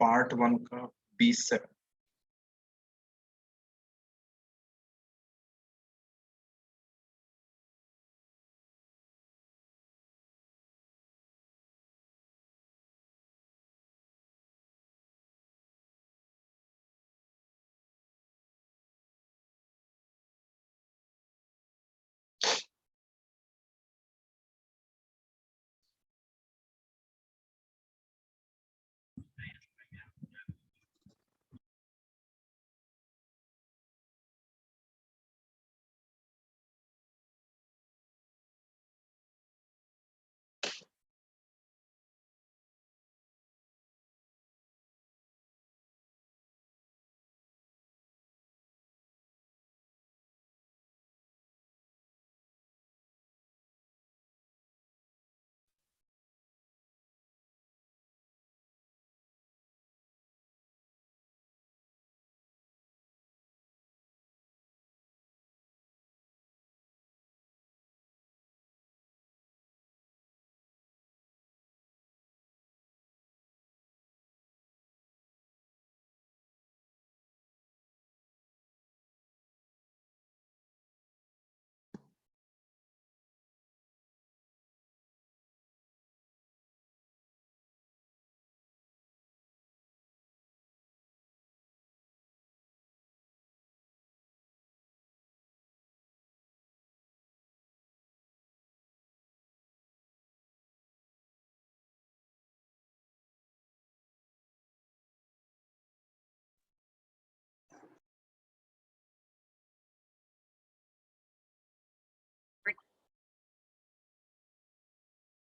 Part 1 का 20 से।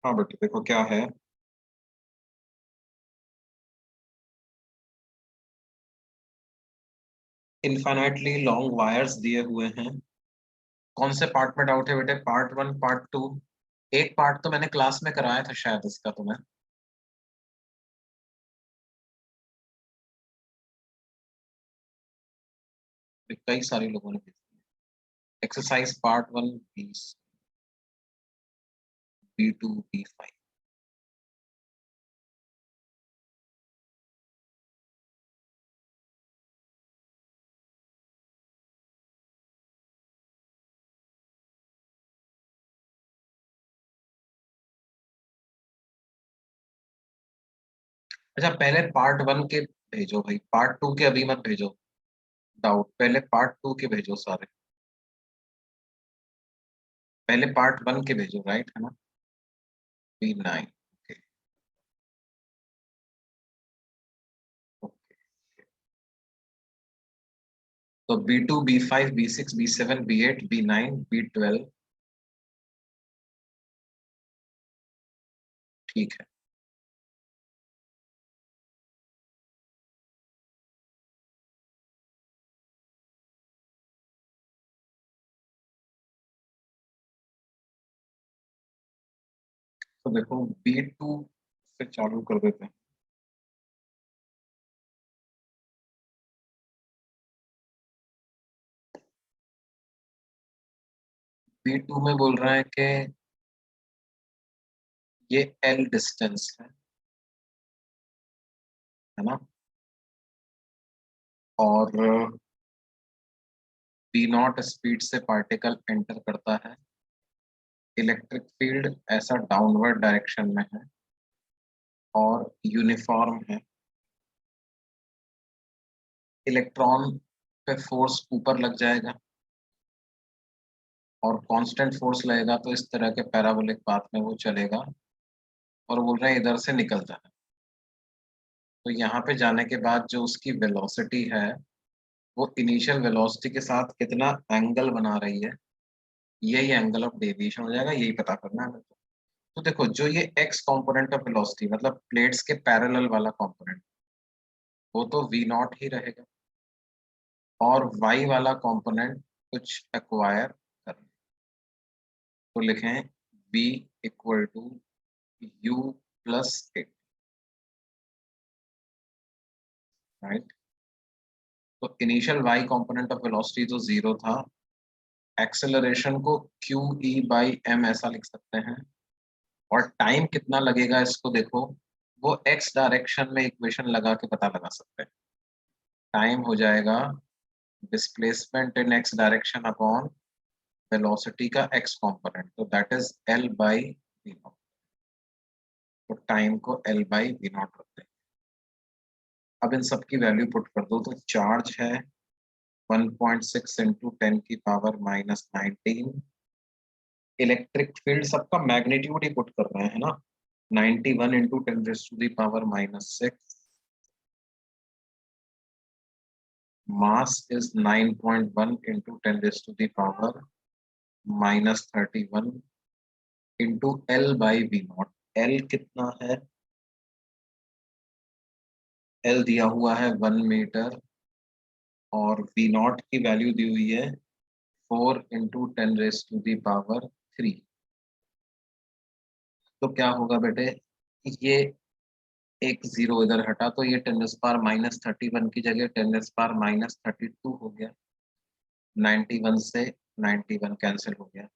हाँ बेटा देखो क्या है, इनफाइनाइटली लॉन्ग वायर्स दिए हुए हैं। कौन से पार्ट में डाउट है बेटे? Part 1, part 2? एक पार्ट तो मैंने क्लास में कराया था शायद इसका तुम्हें। कई सारे लोगों ने एक्सरसाइज पार्ट 1 B2 B5। अच्छा पहले पार्ट 1 के भेजो भाई, पार्ट 2 के अभी मत भेजो डाउट, पहले पार्ट 2 के भेजो सारे। पहले पार्ट 1 के भेजो, राइट है ना? B9। Okay okay. तो B2 B5 B6 B7 B8 B9 B12। ठीक है। तो देखो B2 से चालू कर देते हैं। B2 में बोल रहा है कि ये L डिस्टेंस है ना? और B0 स्पीड से पार्टिकल एंटर करता है। इलेक्ट्रिक फील्ड ऐसा डाउनवर्ड डायरेक्शन में है और यूनिफॉर्म है। इलेक्ट्रॉन पे फोर्स ऊपर लग जाएगा और कांस्टेंट फोर्स लगेगा तो इस तरह के पैराबोलिक पाथ में वो चलेगा। और बोल रहे हैं इधर से निकलता है। तो यहाँ पे जाने के बाद जो उसकी वेलोसिटी है वो इनिशियल वेलोसिटी के साथ कितना एंगल बना रही है, यही एंगल ऑफ डेविएशन हो जाएगा, यही पता करना है। तो देखो जो ये एक्स कंपोनेंट ऑफ वेलोसिटी मतलब प्लेट्स के पैरेलल वाला कंपोनेंट, वो तो V0 ही रहेगा। और वाई वाला कंपोनेंट कुछ एक्वायर करना, तो लिखें V equal to U plus 8, right? तो initial Y component of velocity तो जीरो था। एक्सेलरेशन को QE बाई M ऐसा लिख सकते हैं। और टाइम कितना लगेगा इसको देखो, वो एक्स डायरेक्शन में इक्वेशन लगा के पता लगा सकते हैं। टाइम हो जाएगा displacement in x direction upon velocity का एक्स कंपोनेंट, तो that is L by V naught. तो टाइम को एल बाई वी नॉट रखते हैं। अब इन सब की वैल्यू पुट कर दो, तो चार्ज है 1.6 इंटू 10 की पावर माइनस 19। इलेक्ट्रिक फील्ड सबका मैग्नीट्यूड ही पुट कर रहे हैं ना, 91 into 10 raise to the power minus 6। Mass is 9.1 into 10 raise to the power minus 31 into L by V naught. L कितना है? एल दिया हुआ है 1 मीटर और वी नॉट की वैल्यू दी हुई है 4 into 10 raise to the power 3। तो क्या होगा बेटे, ये एक जीरो इधर हटा तो ये 10 रेज़ पावर माइनस 31 की जगह 10 रेज़ पावर माइनस 32 हो गया। 91 से 91 कैंसिल हो गया।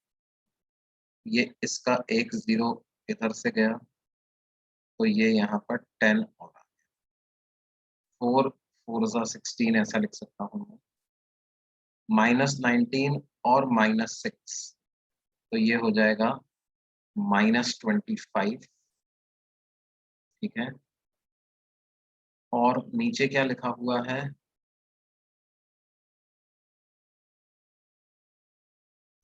ये इसका एक जीरो इधर से गया तो ये यहाँ पर 10 होगा। 4 4 जा 16 ऐसा लिख सकता हूँ मैं। माइनस 19 और माइनस 6 तो ये हो जाएगा माइनस 25। ठीक है, और नीचे क्या लिखा हुआ है?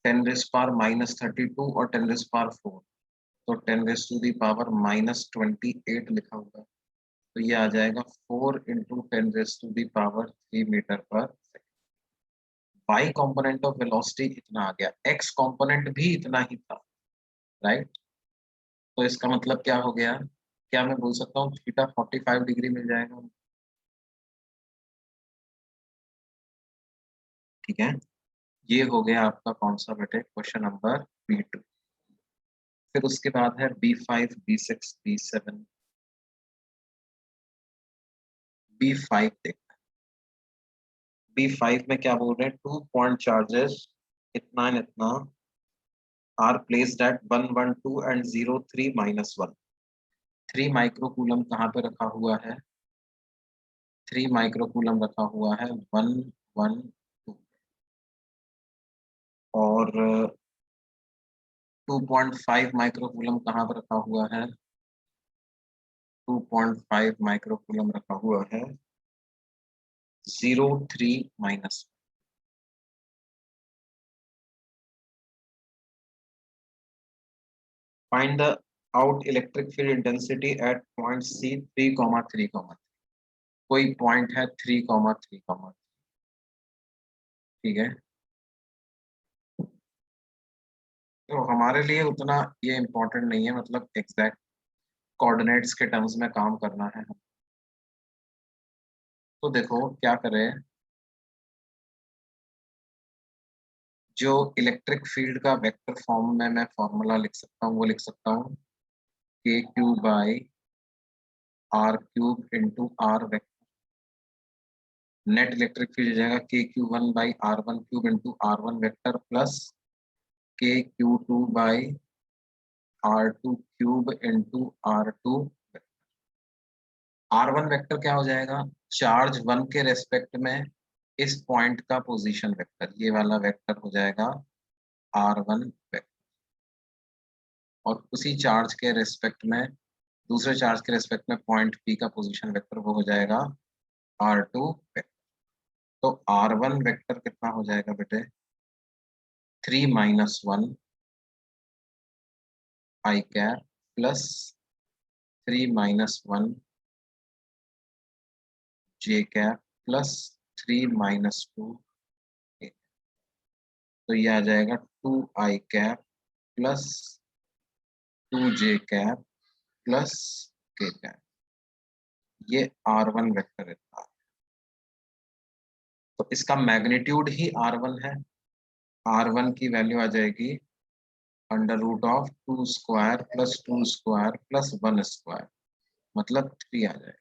10 रेज़ पावर माइनस 32 और 10 रेज़ पावर 4, तो 10 raise to the power minus 28 लिखा हुआ है। तो ये आ जाएगा 4 into 10 raise to the power 3 metre पर second. Y component of velocity इतना आ गया, एक्स कॉम्पोनेंट भी इतना ही था, राइट? तो इसका मतलब क्या हो गया? क्या मैं बोल सकता हूँ थीटा 45 डिग्री मिल जाएगा? ठीक है, ये हो गया आपका कौन सा बेटे, क्वेश्चन नंबर B2। फिर उसके बाद है B5, B6, B7। B5 देखते हैं। B5 में क्या बोल रहे हैं? 2 पॉइंट चार्जेस इतना एंड इतना are placed at 1 1 2 and 0 3 minus 1। 3 microcoulomb कहाँ पे रखा हुआ है? 3 माइक्रोकूलम रखा हुआ है 1 1 2, और 2.5 माइक्रोकूलम कहाँ पर रखा हुआ है? 2.5 माइक्रोकूलम रखा हुआ है 0 3 minus. Find the out electric field intensity at point C 3,3,3। कोई पॉइंट है 3,3,3। ठीक है, तो हमारे लिए उतना ये इम्पोर्टेंट नहीं है, मतलब एग्जैक्ट कोऑर्डिनेट्स के टर्म्स में काम करना है। तो देखो क्या करें, जो इलेक्ट्रिक फील्ड का वेक्टर फॉर्म में मैं फॉर्मूला लिख सकता हूँ, वो लिख सकता हूँ K Q by R cube into R vector. Net electric field हो जाएगा K Q one by R one cube into R one vector plus K Q two by R two cube into R two. R one vector क्या हो जाएगा? Charge one के respect में इस point का position vector, ये वाला vector हो जाएगा आर वन वेक्टर, और उसी चार्ज के रेस्पेक्ट में, दूसरे चार्ज के रेस्पेक्ट में पॉइंट पी का पोजीशन वेक्टर वो हो जाएगा आर टू वेक्टर। तो आर वन वेक्टर कितना हो जाएगा बेटे? 3 - 1 आई कैप प्लस 3 - 1 जे कैप प्लस 3 - 2 के। तो ये आ जाएगा 2 आई कैप प्लस 2 जे कैप प्लस के कैप। ये आर वन वेक्टर इतना है। तो इसका मैग्नीट्यूड ही आर वन है। आर वन की वैल्यू आ जाएगी under root of 2 square plus 2 square plus 1 square, मतलब 3 आ जाएगा।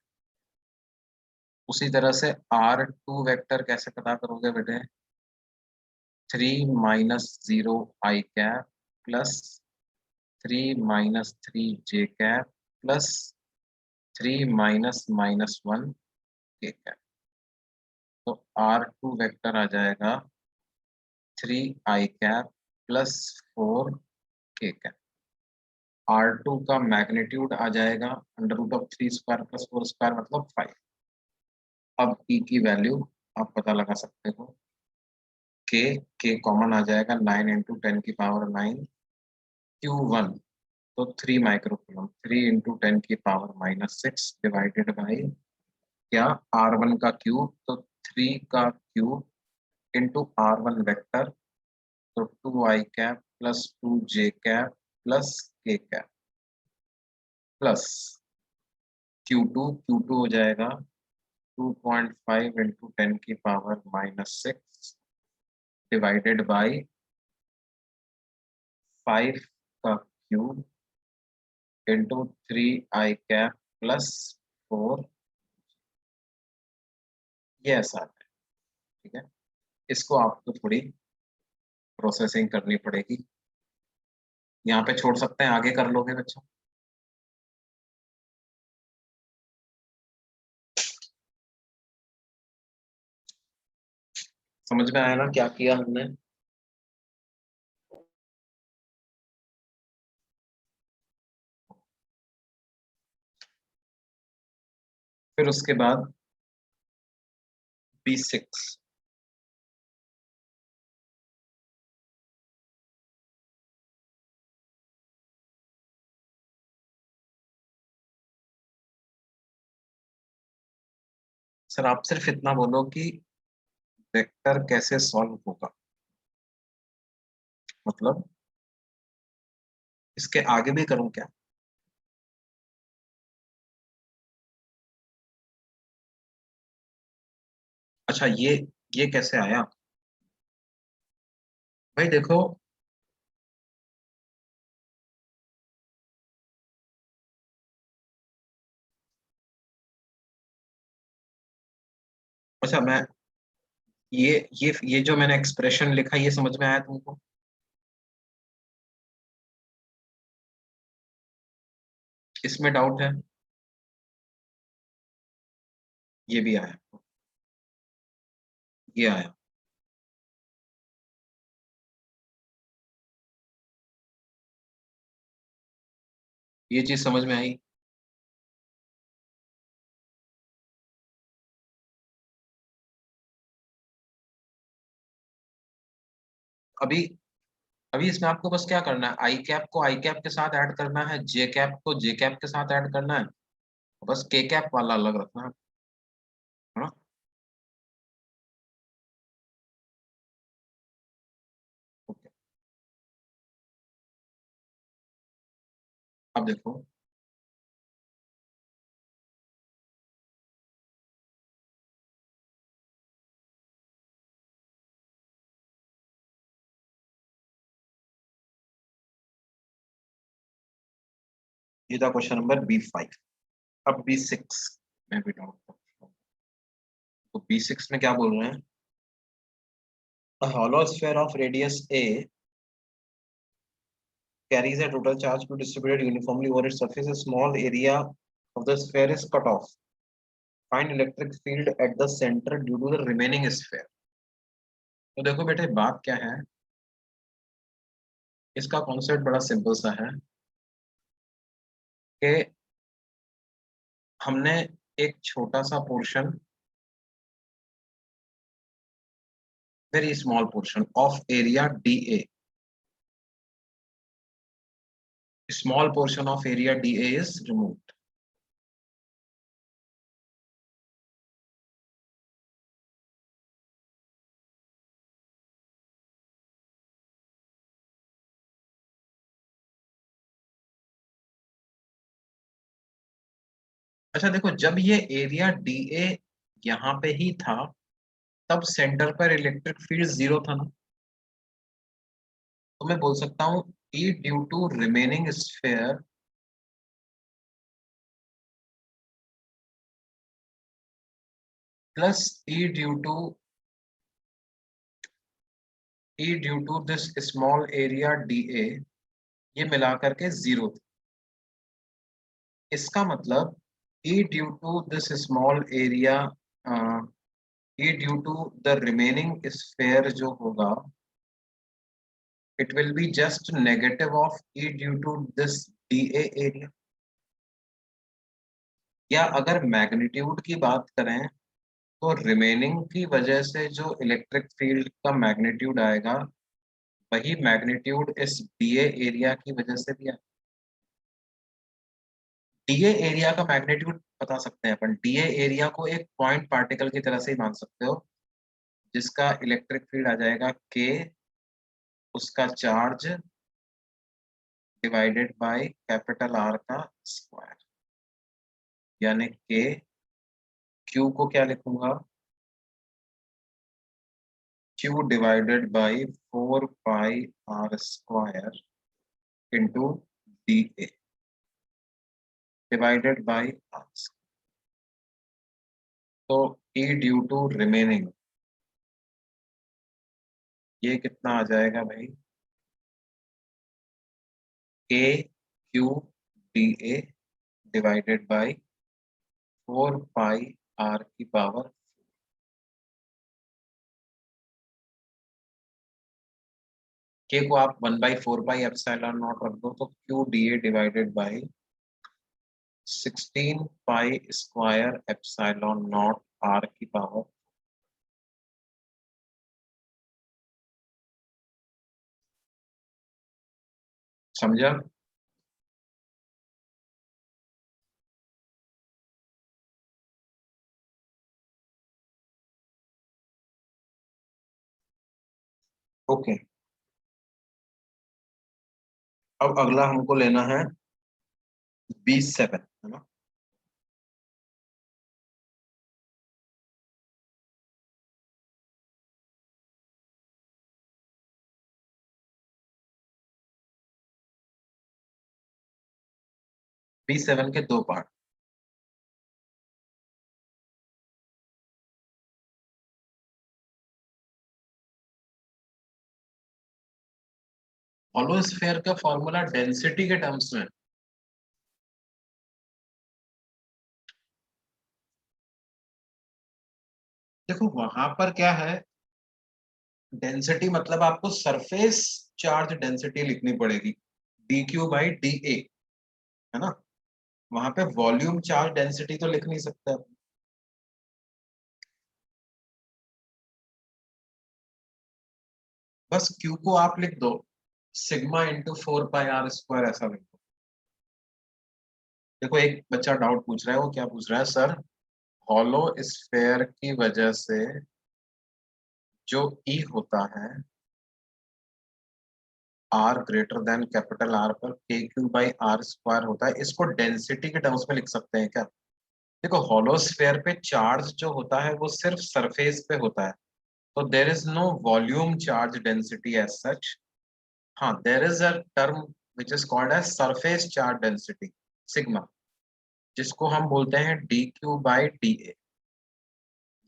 उसी तरह से आर टू वेक्टर कैसे पता करोगे बेटे? 3 - 0 आई कैप प्लस 3 - 3 जे कैप प्लस 3 माइनस माइनस 1 के कैप। तो R2 वेक्टर आ जाएगा 3 i कैप प्लस 4 के कैप। R2 का मैग्नीट्यूड आ जाएगा √3² प्लस 4² मतलब 5। अब E की वैल्यू आप पता लगा सकते हो, के कॉमन आ जाएगा 9 इंटू 10⁻9 Q1, तो 3 माइक्रोकूलम, 3 इंटू 10⁻6 डिवाइडेड बाई क्या R1 का क्यूब, तो 3 का क्यूब इंटू R1 वेक्टर, तो 2i cap plus 2j cap plus k cap plus Q2 हो जाएगा 2.5 इंटू 10⁻6 डिवाइडेड बाई 5 का cube into 3i cap plus 4, ये ऐसा है। ठीक है, इसको आपको थोड़ी प्रोसेसिंग करनी पड़ेगी, यहाँ पे छोड़ सकते हैं, आगे कर लोगे बच्चों। समझ में आया ना क्या किया हमने? फिर उसके बाद B6, सर आप सिर्फ इतना बोलो कि वेक्टर कैसे सॉल्व होगा, मतलब इसके आगे भी करूं क्या? अच्छा, ये कैसे आया? भाई देखो, अच्छा मैं ये जो मैंने एक्सप्रेशन लिखा, ये समझ में आया तुमको? इसमें डाउट है? ये भी आया, ये आया। ये चीज समझ में आई? अभी अभी इसमें आपको बस क्या करना है, आई कैप को आई कैप के साथ ऐड करना है, जे कैप को जे कैप के साथ ऐड करना है, बस के कैप वाला अलग रखना है ना? ओके, अब देखो, ये था क्वेश्चन नंबर B5। अब B6 में भी डाउट था, तो B6 में क्या बोल रहे हैं? A hollow sphere of radius A carries a total charge to distributed uniformly over its surface. A small area of the sphere is cut off. Find electric field at the center due to the remaining sphere. तो देखो बेटे, बात क्या है, इसका concept बड़ा simple सा है कि हमने एक छोटा सा portion, very small portion of area DA, small portion of area DA is removed. अच्छा देखो, जब ये एरिया DA यहाँ पे ही था, तब सेंटर पर इलेक्ट्रिक फील्ड 0 था ना, तो मैं बोल सकता हूँ E due to remaining sphere plus E due to this small area DA, ये मिला करके 0 था। इसका मतलब E due to this small area, E due to the remaining sphere जो होगा, it will be just negative of E due to this dA area. या अगर मैग्नीट्यूड की बात करें तो रिमेनिंग की वजह से जो इलेक्ट्रिक फील्ड का मैग्नीट्यूड आएगा वही मैग्नीट्यूड इस डीए एरिया की वजह से भी आएगा। डीए एरिया का मैग्नीट्यूड बता सकते हैं अपन, डीए एरिया को एक पॉइंट पार्टिकल की तरह से ही मान सकते हो जिसका इलेक्ट्रिक फील्ड आ जाएगा के, उसका charge divided by capital R का स्क्वायर, यानी के, क्यू को क्या लिखूंगा, Q divided by 4 pi are square into D A divided by R. तो ई ड्यू टू रिमेनिंग ये कितना आ जाएगा भाई, K Q D A divided by 4 pi R की पावर, के को आप 1/4 पाई एप्सिलॉन नॉट रख दो तो Q D A divided by 16 pi square epsilon naught R की पावर। समझा? ओके, अब अगला हमको लेना है B7, है ना। B7 के दो पार्ट, हॉलो स्फीयर का फॉर्मूला डेंसिटी के टर्म्स में, देखो वहां पर क्या है, डेंसिटी मतलब आपको सरफेस चार्ज डेंसिटी लिखनी पड़ेगी, डी क्यू बाई डी ए, है ना। वहां पे वॉल्यूम चार्ज डेंसिटी तो लिख नहीं सकते आप। बस क्यू को आप लिख दो sigma into 4 pi are square, ऐसा लिख दो। देखो एक बच्चा डाउट पूछ रहा है, वो क्या पूछ रहा है, सर हॉलो स्फेयर की वजह से जो ई होता है R greater than capital R पर K Q by are square होता है, इसको डेंसिटी के टर्म्स में लिख सकते हैं क्या? देखो हॉलो स्फेयर पे चार्ज जो होता है वो सिर्फ सरफेस पे होता है, तो there is no volume charge density as such. हाँ, there is a term which is called as surface charge density, sigma, जिसको हम बोलते हैं D Q by D A,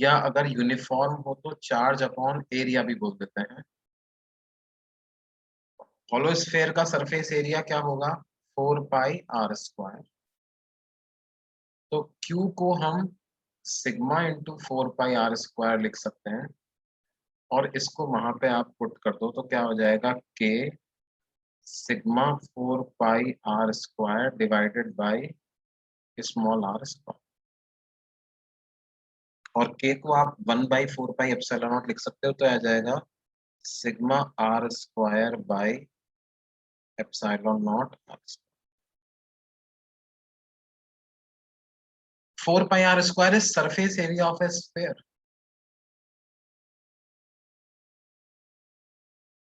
या अगर यूनिफॉर्म हो तो चार्ज अपॉन एरिया भी बोल देते हैं। हॉलो स्फेयर का सरफेस एरिया क्या होगा, 4 पाई आर स्क्वायर। तो Q को हम sigma into 4 pi are square लिख सकते हैं, और इसको वहां पे आप पुट कर दो तो क्या हो जाएगा, K sigma 4 pi are square divided by small R square. और K को आप 1/4 पाई एप्सिलॉन नॉट लिख सकते हो, तो आ जाएगा sigma r square by epsilon naught r. 4 pi are square is surface area of a sphere.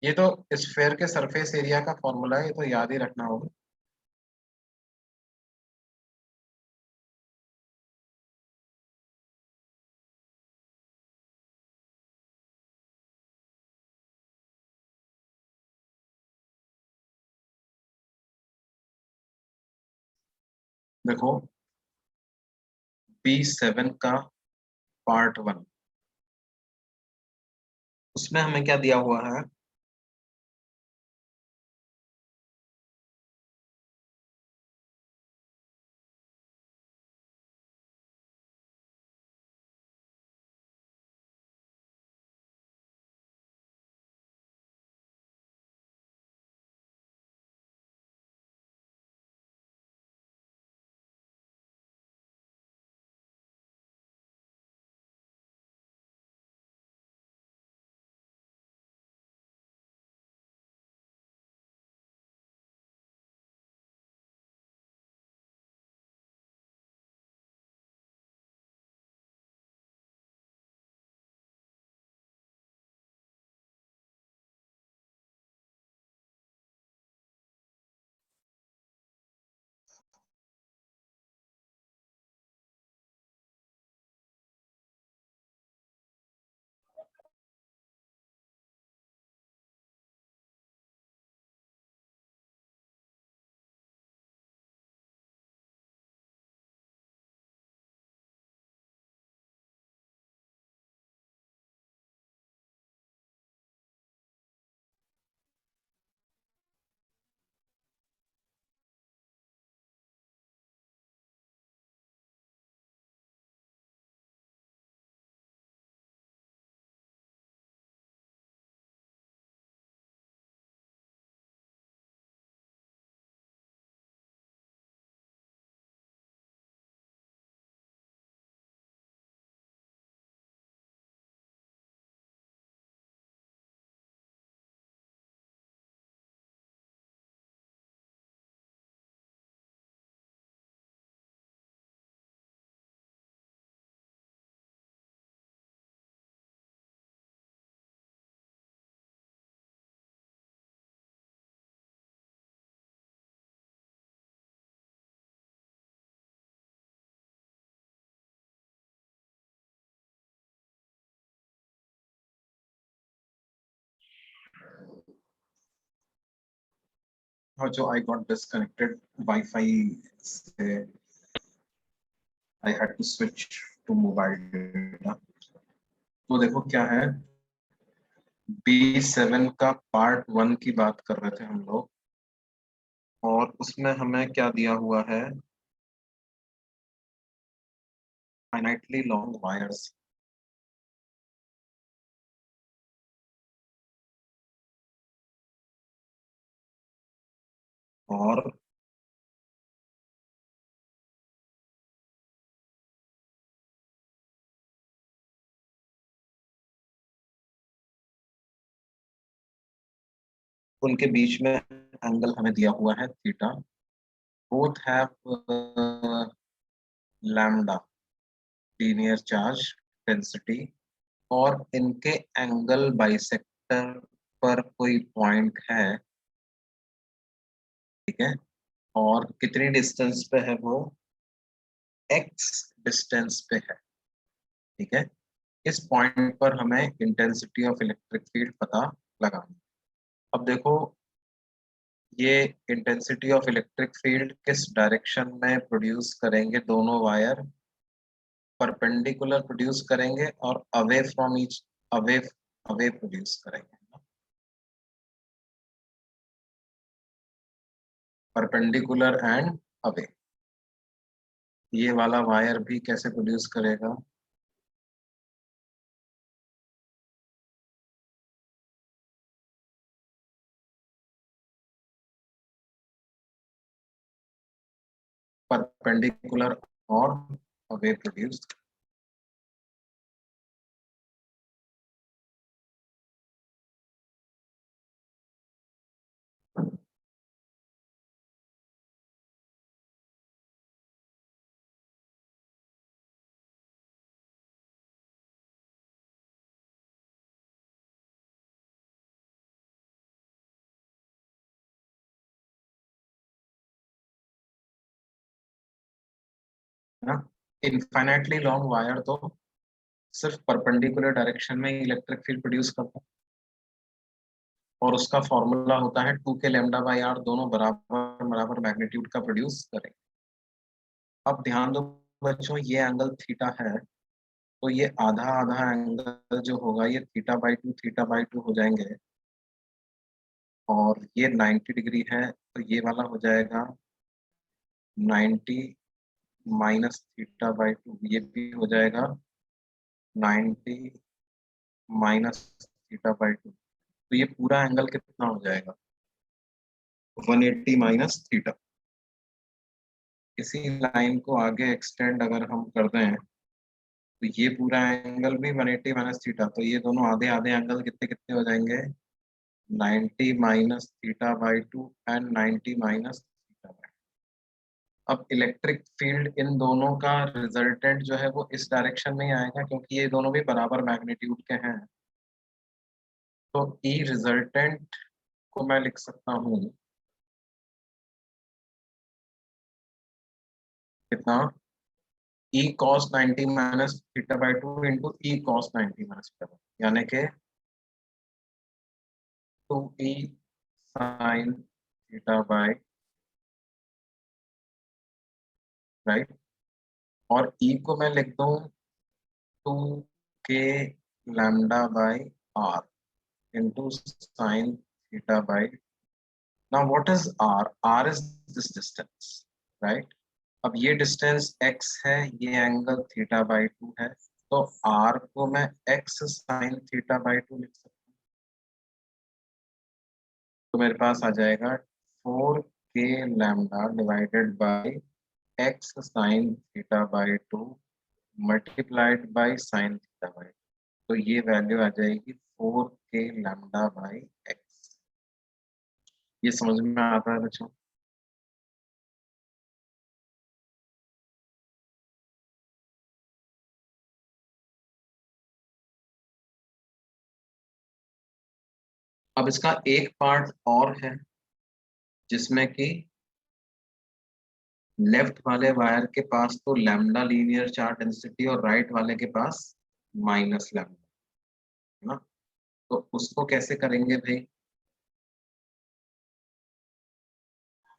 ये तो स्फीयर के सरफेस एरिया का फॉर्मूला है, ये तो याद ही रखना होगा। देखो B7 का पार्ट 1, उसमें हमें क्या दिया हुआ है, और जो आई गॉट डिस्कनेक्टेड वाईफाई से, I had to switch to mobile data. तो देखो क्या है, B7 का पार्ट 1 की बात कर रहे थे हम लोग, और उसमें हमें क्या दिया हुआ है, फाइनाइटली लॉन्ग वायर्स। और उनके बीच में एंगल हमें दिया हुआ है theta. Both have lambda linear charge density, और इनके एंगल बाइसेक्टर पर कोई पॉइंट है, ठीक है, और कितनी डिस्टेंस पे है वो, x डिस्टेंस पे है, ठीक है। इस पॉइंट पर हमें इंटेंसिटी ऑफ इलेक्ट्रिक फील्ड पता लगाना। अब देखो, ये इंटेंसिटी ऑफ इलेक्ट्रिक फील्ड किस डायरेक्शन में प्रोड्यूस करेंगे, दोनों वायर परपेंडिकुलर प्रोड्यूस करेंगे और away from each, away away produce करेंगे, परपेंडिकुलर एंड अवे। ये वाला वायर भी कैसे प्रोड्यूस करेगा, परपेंडिकुलर और अवे प्रोड्यूस। है ना, इनफाइनाइटली लॉन्ग वायर तो सिर्फ परपेंडिकुलर डायरेक्शन में इलेक्ट्रिक फील्ड प्रोड्यूस करता है, और उसका फॉर्मूला होता है 2k λ/r, दोनों बराबर बराबर मैग्नीट्यूड का प्रोड्यूस करें। अब ध्यान दो बच्चों, ये एंगल थीटा है, तो ये आधा आधा एंगल जो होगा ये थीटा बाई टू हो जाएंगे, और ये 90 डिग्री है, तो ये वाला हो जाएगा 90 माइनस थीटा बाई टू, ये भी हो जाएगा 90 माइनस थीटा बाई टू। तो ये पूरा एंगल कितना हो जाएगा, 180 माइनस थीटा। इसी लाइन को आगे एक्सटेंड अगर हम कर दें, तो ये पूरा एंगल भी 180 माइनस थीटा, तो ये दोनों आधे आधे एंगल कितने कितने हो जाएंगे, 90 minus theta by two and 90 minus theta. अब इलेक्ट्रिक फील्ड इन दोनों का रिजल्टेंट जो है वो इस डायरेक्शन में ही आएगा, क्योंकि ये दोनों भी बराबर मैग्नीट्यूड के हैं। तो ई रिजल्टेंट को मैं लिख सकता हूँ कितना, E cos 90 minus theta by two into E cos 90 minus theta, यानी कि 2e sine theta by, right. और ई को मैं लिख दूं 2k λ/r into sin theta by, now what is r is this distance, right। अब ये डिस्टेंस x है, ये एंगल थीटा बाई टू है, तो r को मैं x sine theta by two लिख सकता हूँ। तो मेरे पास आ जाएगा 4k divided by x sine theta by two multiplied by sine theta by, तो ये वैल्यू आ जाएगी 4k λ/x। ये समझ में आता है बच्चों। अब इसका एक पार्ट और है, जिसमें कि लेफ्ट वाले वायर के पास तो लैम्डा लीनियर चार्ज डेंसिटी और राइट वाले के पास माइनस लैम्डा, है ना। तो उसको कैसे करेंगे भाई,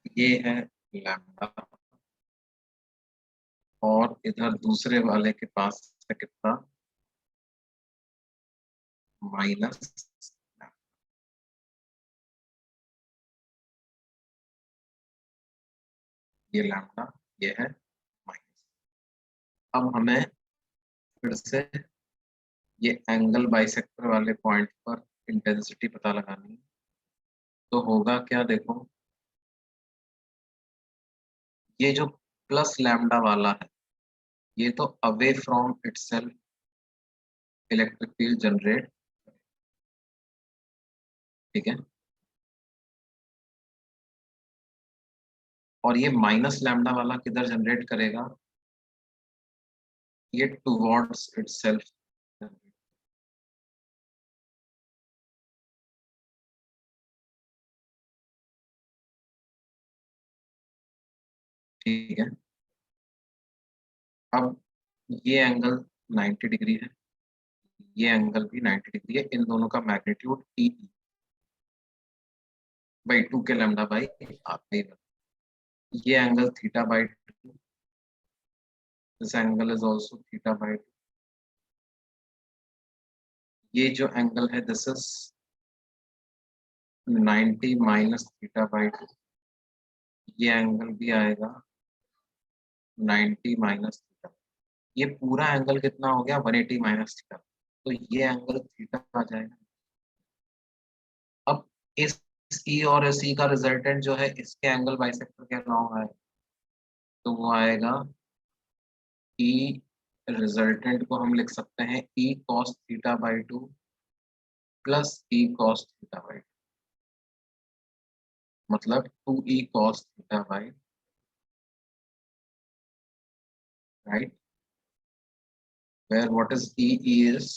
ये है लैम्डा, और इधर दूसरे वाले के पास है कितना, माइनस। ये लैम्डा, ये है माइनस। अब हमें फिर से ये एंगल बाइसेक्टर वाले पॉइंट पर इंटेंसिटी पता लगानी है। तो होगा क्या, देखो ये जो प्लस लैम्डा वाला है, ये तो away from itself electric field generate, ठीक है। और ये माइनस लैम्डा वाला किधर जनरेट करेगा, ये टुवर्ड्स इटसेल्फ, ठीक है। अब ये एंगल 90 डिग्री है, ये एंगल भी 90 डिग्री है, इन दोनों का मैग्नीट्यूड ई बाई 2 के लैम्डा बाई आर। ये angle theta by 2, this angle is also theta by 2। ये जो एंगल है this is 90 minus theta by 2, ये एंगल भी आएगा 90 माइनस थीटा। ये पूरा एंगल कितना हो गया, 180 माइनस थीटा, तो ये एंगल थीटा आ जाएगा। अब इस ई और इस ई का रिजल्टेंट जो है इसके एंगल बाइसेक्टर के अलावा है, तो वो आएगा ई, रिजल्टेंट को हम लिख सकते हैं E cos theta by 2 plus E cos theta by 2, मतलब 2e cos theta by, right, where what is e is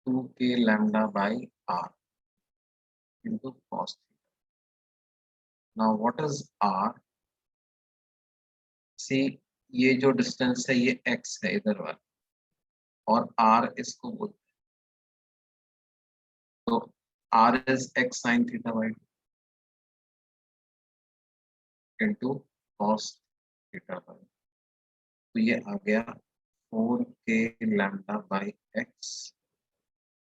2k lambda by r into cos theta. Now what is r, see ये जो distance है ये x है इधर वाला, और r इसको बोलते हैं, तो r is x sin theta by 2 into cos theta by 2, तो ये आ गया 4k lambda by x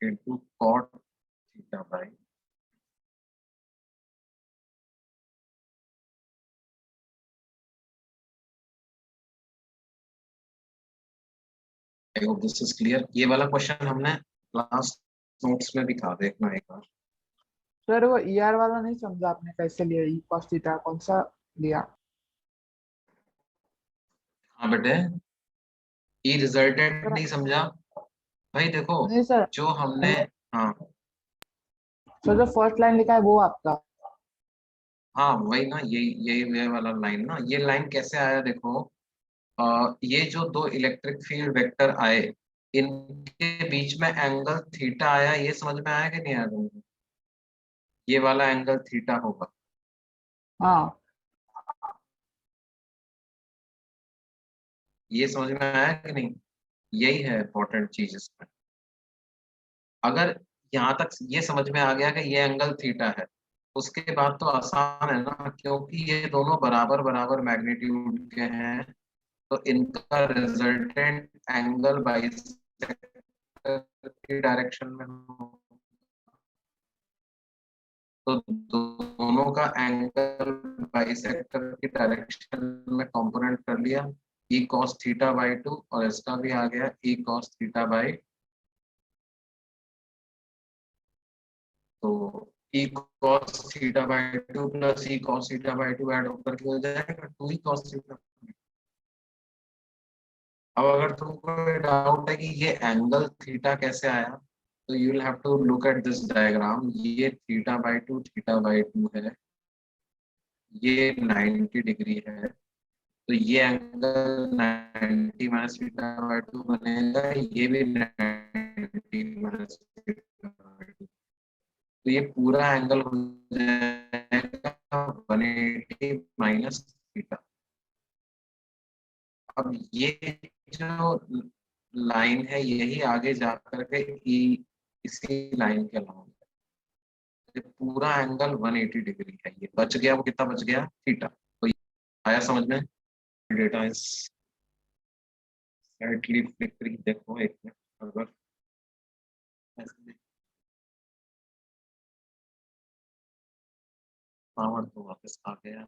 into cot theta by, I hope this is clear. ये वाला क्वेश्चन हमने क्लास नोट्स में भी था, देखना एक बार। सर वो ईआर वाला नहीं समझा आपने, कैसे लिया ई कॉस थीटा, कौन सा लिया? हाँ बेटे, ये रिजल्टेंट सर नहीं समझा भाई, देखो नहीं सर, जो हमने, हाँ सर जो फर्स्ट लाइन लिखा है वो आपका। हाँ वही ना, ये वाला लाइन ना, ये लाइन कैसे आया देखो, ये जो दो इलेक्ट्रिक फील्ड वेक्टर आए, इनके बीच में एंगल थीटा आया, ये समझ में आया कि नहीं आया तुमको, ये वाला एंगल थीटा होगा, हाँ ये समझ में आया कि नहीं, यही है इंपॉर्टेंट चीज इसमें। अगर यहाँ तक ये समझ में आ गया कि ये एंगल थीटा है, उसके बाद तो आसान है ना, क्योंकि ये दोनों बराबर बराबर मैग्नीट्यूड के हैं, तो इनका रिजल्टेंट एंगल बाइसेक्टर की डायरेक्शन में हो, तो दोनों का एंगल बाइसेक्टर की डायरेक्शन में कंपोनेंट कर लिया, ई कॉस थीटा बाई 2, और इसका भी आ गया ई कॉस थीटा बाई, तो E cos theta by 2 plus E cos theta by 2 add होकर के हो जाएगा 2 ई कॉस थीटा। अब अगर तुमको डाउट है कि ये एंगल थीटा कैसे आया, तो you will have to look at this diagram, ये थीटा बाई 2 थीटा बाई 2 है, ये 90 डिग्री है, तो ये एंगल 90 माइनस थीटा बाई 2 बनेगा, ये भी 90 माइनस थीटा बाई 2, तो ये पूरा एंगल हो जाएगा 180 माइनस थीटा। अब ये जो लाइन है यही आगे जा करके इसी लाइन के अलावा, ये पूरा एंगल 180 डिग्री है, ये बच गया, वो कितना बच गया, थीटा। तो ये आया समझ में? डेटा इज स्लाइटली फ्लिकरिंग, देखो एक मिनट, अगर पावर तो वापस आ गया।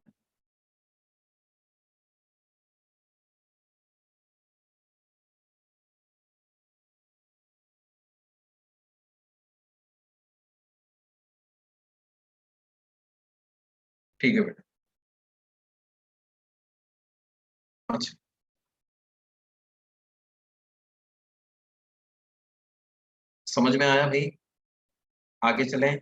ठीक है बेटा। अच्छा, समझ में आया भाई? आगे चलें।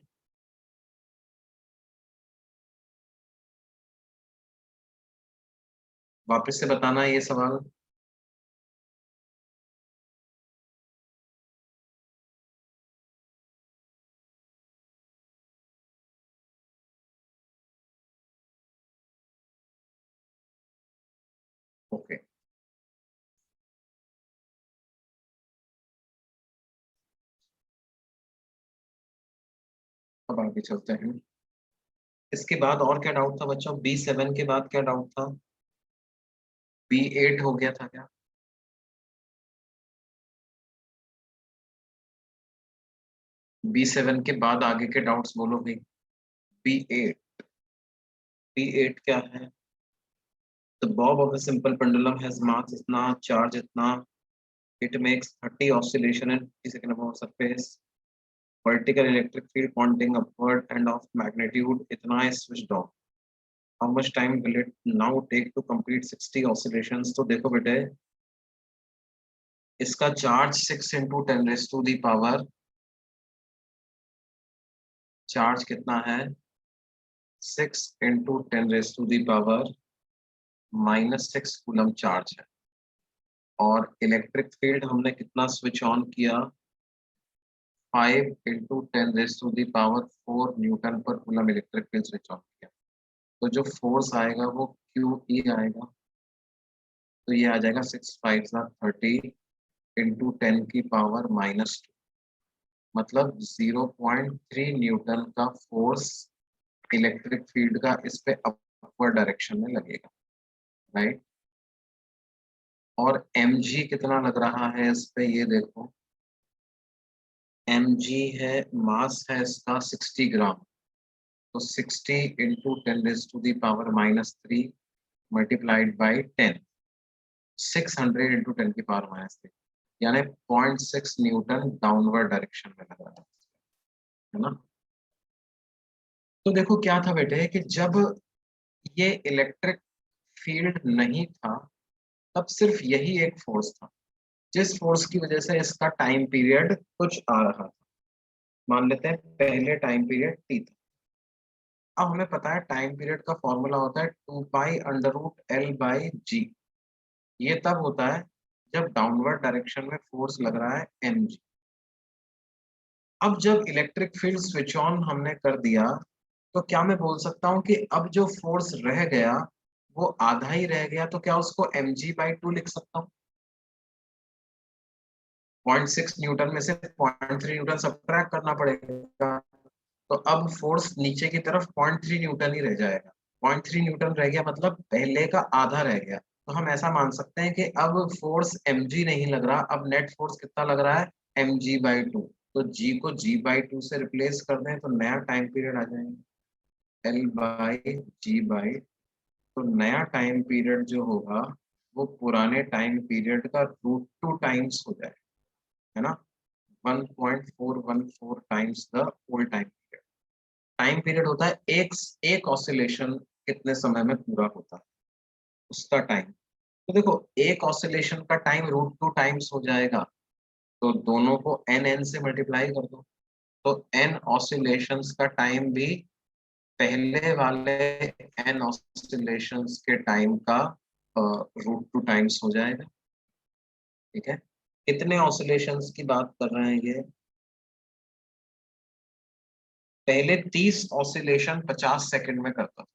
वापस से बताना ये सवाल। ओके, अब आगे चलते हैं। इसके बाद और क्या डाउट था बच्चों? B7 के बाद क्या डाउट था? B8 हो गया था क्या? B7 के बाद आगे के डाउट्स बोलो भाई। B8, B8 क्या है? The bob of a simple pendulum has mass इतना, charge इतना, it makes 30 oscillation in 50 second above surface, vertical electric field pointing upward and of magnitude इतना is switched off. How much time will it now take to complete 60 oscillations? तो देखो बेटे, इसका charge 6 into 10 raised to the power, charge कितना है? 6 into 10 raised to the power -6 coulomb charge है। और electric field हमने कितना स्विच ऑन किया? 5 into 10 raised to the power 4 Newton पर coulomb electric field switch on किया। तो जो फोर्स आएगा वो QE आएगा। तो ये आ जाएगा 6 5 30 into 10 की पावर -2, मतलब 0.3 न्यूटन का फोर्स इलेक्ट्रिक फील्ड का इस पे अपवर्ड डायरेक्शन में लगेगा, राइट? और mg कितना लग रहा है इस पे, ये देखो, mg है, मास है इसका 60 ग्राम। तो 60 into 10 raised to the power -3 multiplied by 10, 600 into 10 की पावर -3, यानी 0.6 न्यूटन डाउनवर्ड डायरेक्शन में लग रहा है ना? तो देखो क्या था बेटे कि जब ये इलेक्ट्रिक फील्ड नहीं था, तब सिर्फ यही एक फोर्स था, जिस फोर्स की वजह से इसका टाइम पीरियड कुछ आ रहा था। मान लेते हैं पहले टाइम पीरियड T था। अब हमें पता है टाइम पीरियड का फॉर्मूला होता है 2π√L/g। ये तब होता है जब डाउनवर्ड डायरेक्शन में फोर्स लग रहा है mg। अब जब इलेक्ट्रिक फील्ड स्विच ऑन हमने कर दिया, तो क्या मैं बोल सकता हूँ कि अब जो फोर्स रह गया वो आधा ही रह गया, तो क्या उसको mg/2 लिख सकता हूँ? 0.6 न्यूटन में से 0.3 न्यूटन सब्ट्रैक्ट करना पड़ेगा। तो अब फोर्स नीचे की तरफ 0.3 न्यूटन ही रह जाएगा। 0.3 न्यूटन रह गया, मतलब पहले का आधा रह गया। तो हम ऐसा मान सकते हैं कि अब फोर्स mg नहीं लग रहा, अब नेट फोर्स कितना लग रहा है? mg/2। तो g को g/2 से रिप्लेस कर दें तो नया टाइम पीरियड आ जाएगा L/g/, तो नया टाइम पीरियड जो होगा वो पुराने टाइम पीरियड का √2 टाइम्स हो जाएगा, है ना? 1.414 times the whole time period. Time period होता है एक ऑसिलेशन कितने समय में पूरा होता है, उसका टाइम। तो देखो, एक ऑसिलेशन का टाइम √2 टाइम्स हो जाएगा, तो दोनों को n से मल्टीप्लाई कर दो, तो n ऑसिलेशंस का टाइम भी पहले वाले n ऑसिलेशंस के टाइम का √2 टाइम्स हो जाएगा। ठीक है, कितने ऑसिलेशंस की बात कर रहे हैं ये? पहले 30 ऑसिलेशन 50 सेकंड में करता था,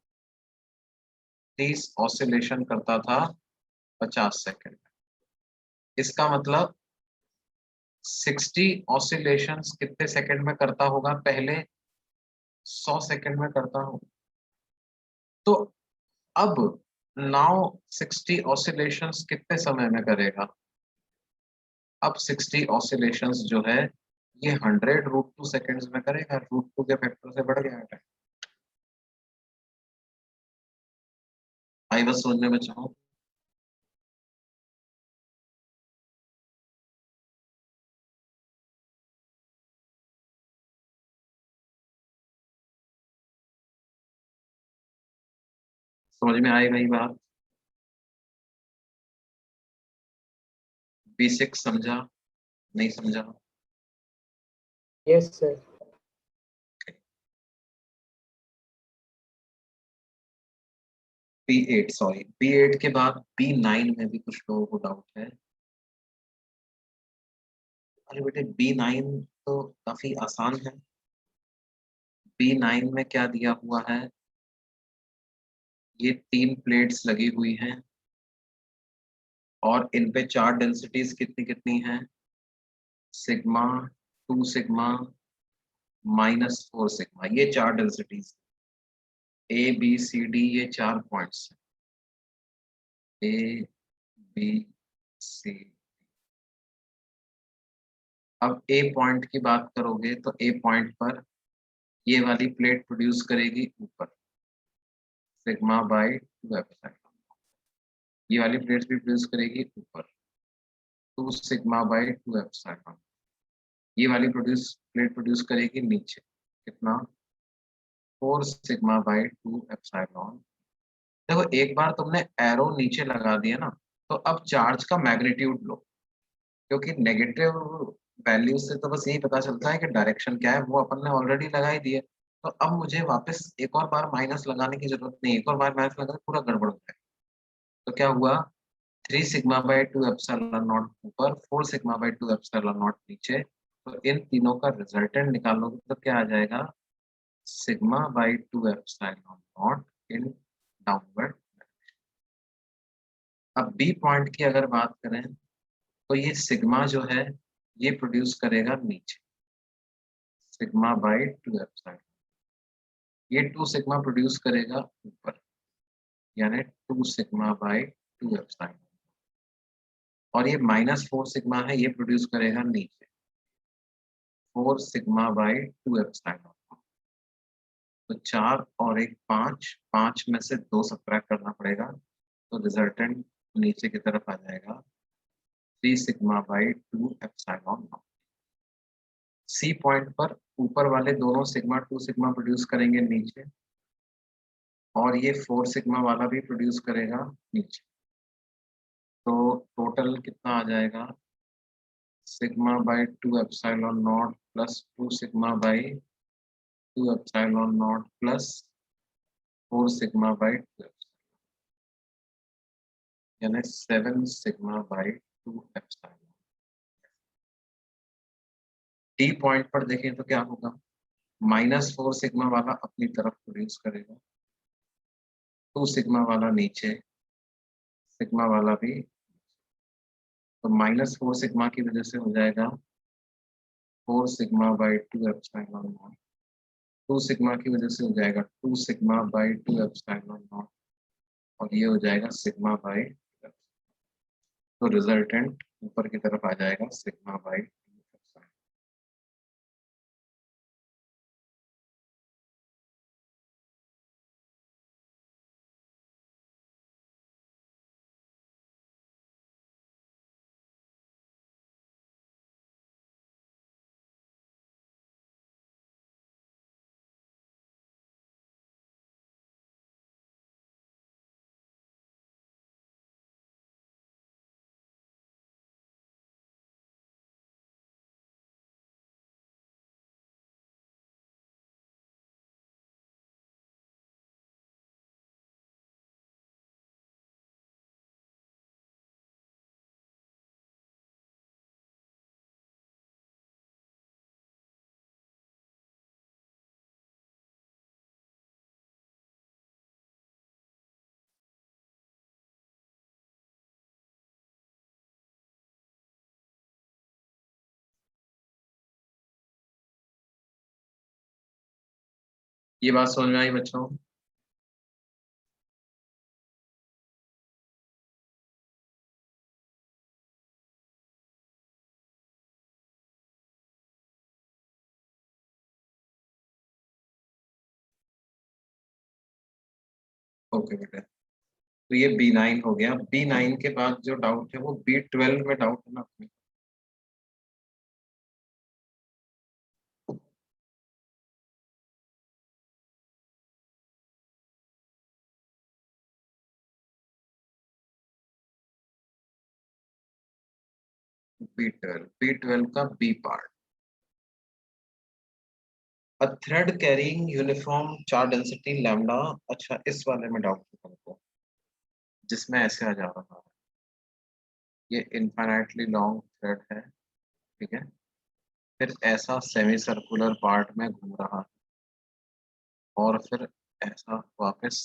30 ऑसिलेशन करता था 50 सेकंड में। इसका मतलब 60 ऑसिलेशंस कितने सेकंड में करता होगा पहले? 100 सेकंड में करता हूँ। तो अब नाउ 60 ऑसिलेशंस कितने समय में करेगा? अब 60 ऑसिलेशंस जो है ये 100 रूट 2 सेकेंड्स में करेगा। रूट 2 के फैक्टर से बढ़ गया टाइम। आई बस सोचने में चाहूँ। समझ में आई भाई बात? B6 समझा? नहीं समझा? Yes sir. B8 sorry, B8 के बाद B9 में भी कुछ लोगों को डाउट है। अरे बेटे B9 तो काफी आसान है। B9 में क्या दिया हुआ है? ये 3 प्लेट्स लगी हुई हैं और इन पे 4 डेंसिटीज कितनी कितनी हैं? सिग्मा, 2 सिग्मा, -4 सिग्मा, ये 4 densities. A B C D ये 4 पॉइंट्स। A B C। अब A पॉइंट की बात करोगे तो A पॉइंट पर ये वाली प्लेट प्रोड्यूस करेगी ऊपर सिग्मा बाई 2 एप्सिलॉन। ये वाली प्लेट भी प्रोड्यूस करेगी ऊपर 2 सिग्मा बाई 2 एप्सिलॉन। ये वाली प्लेट प्रोड्यूस करेगी नीचे कितना? 4 सिग्मा बाई 2 एप्सिलॉन। देखो एक बार तुमने एरो नीचे लगा दिया ना, तो अब चार्ज का मैग्नीट्यूड लो, क्योंकि नेगेटिव वैल्यू से तो बस यही पता चलता है कि डायरेक्शन क्या है, वो अपन ने ऑलरेडी लगा ही दिया। तो अब मुझे वापस एक और बार माइनस लगाने की जरूरत नहीं, एक और बार माइनस लगाने पूरा गड़बड़ हो जाएगा। तो क्या हुआ? 3 सिग्मा बाई 2 एप्सिलॉन नॉट ऊपर, 4 सिग्मा बाई 2 एप्सिलॉन नॉट नीचे। तो इन तीनों का रिजल्टेंट निकालोगे तो क्या आ जाएगा? Sigma by 2 epsilon not in downward. अब बी पॉइंट की अगर बात करें तो ये सिग्मा जो है ये प्रोड्यूस करेगा नीचे सिग्मा बाई 2 एप्सिलॉन। ये 2 सिग्मा प्रोड्यूस करेगा ऊपर, यानी 2 सिग्मा बाई 2 एप्सिलॉन। और ये -4 सिग्मा है, ये प्रोड्यूस करेगा नीचे 4 सिग्मा बाई 2 एप्सिलॉन। तो 4 और 1 5, 5 में से 2 सब्ट्रैक्ट करना पड़ेगा, तो रिजल्टेंट नीचे की तरफ आ जाएगा 3 sigma by 2 epsilon. C point पर ऊपर वाले दोनों सिग्मा 2 सिग्मा प्रोड्यूस करेंगे नीचे, और ये 4 सिग्मा वाला भी प्रोड्यूस करेगा नीचे। तो टोटल कितना आ जाएगा? Sigma by 2 epsilon not plus 2 sigma by 2 epsilon not plus 4 sigma by 2, यानी 7 sigma by 2 epsilon. D point पर देखें तो क्या होगा? -4 सिग्मा वाला अपनी तरफ प्रोड्यूस करेगा, 2 सिग्मा वाला नीचे, सिग्मा वाला भी। तो -4 सिग्मा की वजह से हो जाएगा 4 sigma by 2 epsilon not, 2 sigma की वजह से हो जाएगा 2 सिग्मा बाई 2 एप्सिलॉन नॉट, और ये हो जाएगा सिग्मा बाई। तो रिजल्टेंट ऊपर की तरफ आ जाएगा सिग्मा बाई ये बात समझ में आई बच्चों? ओके बेटा, तो ये B9 हो गया। B9 के बाद जो डाउट है वो B12 में डाउट है ना अपने। B12 का B part, a thread carrying uniform charge density lambda. अच्छा, इस वाले में डाउट है तुमको, जिसमें ऐसे आ जा रहा है, ये इनफाइनाइटली लॉन्ग थ्रेड है, ठीक है, फिर ऐसा सेमी सर्कुलर पार्ट में घूम रहा है, और फिर ऐसा वापस।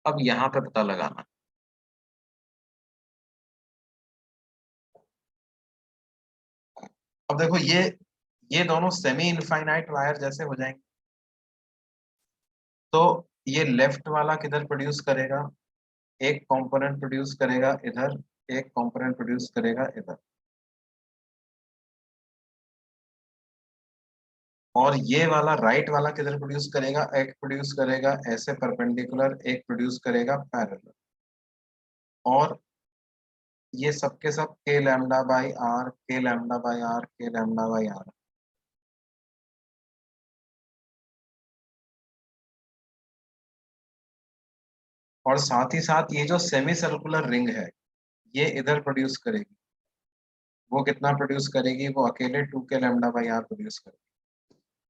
अब यहाँ पे पता लगाना, अब देखो ये दोनों सेमी इनफाइनाइट वायर जैसे हो जाएंगे, तो ये लेफ्ट वाला किधर प्रोड्यूस करेगा, एक कंपोनेंट प्रोड्यूस करेगा इधर, एक कंपोनेंट प्रोड्यूस करेगा इधर, और ये वाला राइट वाला किधर प्रोड्यूस करेगा, एक प्रोड्यूस करेगा ऐसे परपेंडिकुलर, एक प्रोड्यूस करेगा पैरेलल, और ये सब के सब के लैम्डा बाई आर, के लैम्डा बाई आर, के लैम्डा बाई आर। और साथ ही साथ ये जो सेमी सर्कुलर रिंग है, ये इधर प्रोड्यूस करेगी, वो कितना प्रोड्यूस करेगी, वो अकेले 2 के लैम्डा बाई आर प्रोड्यूस करेगी।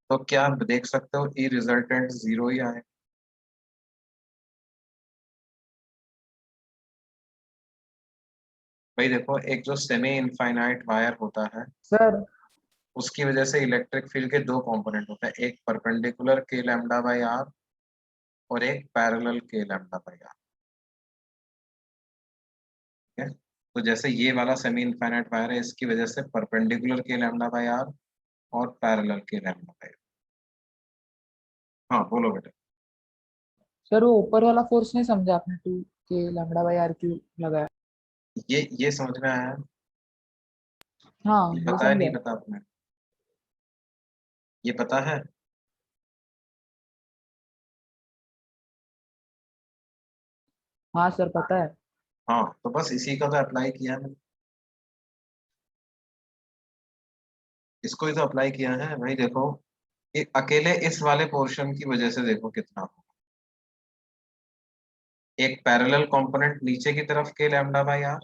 तो क्या आप देख सकते हो ई रिजल्टेंट जीरो ही आए? भाई देखो, एक जो सेमी इनफाइनाइट वायर होता है, सर उसकी वजह से इलेक्ट्रिक फील्ड के दो कंपोनेंट होते हैं, एक परपेंडिकुलर के लैम्डा बाई आर, और एक पैरेलल के लैम्डा बाई आर। ठीक है, तो जैसे ये वाला सेमी इनफाइनाइट वायर है, इसकी वजह से परपेंडिकुलर के लैम्डा बाई आर और पैरेलल के लैम्डा बाई आर। हाँ बोलो बेटा। सर वो ऊपर वाला फोर्स नहीं समझा आपने, 2 के लैम्डा बाई आर क्यूब लगाया। ये समझ में आया? हाँ ये वो पता है, नहीं समझा। पता आपने? ये पता है? हाँ सर पता है। हाँ, तो बस इसी का तो अप्लाई किया है, इसको ही तो अप्लाई किया है भाई। देखो, अकेले इस वाले पोर्शन की वजह से देखो कितना हो, एक पैरेलल कंपोनेंट नीचे की तरफ के लैम्डा बाई आर,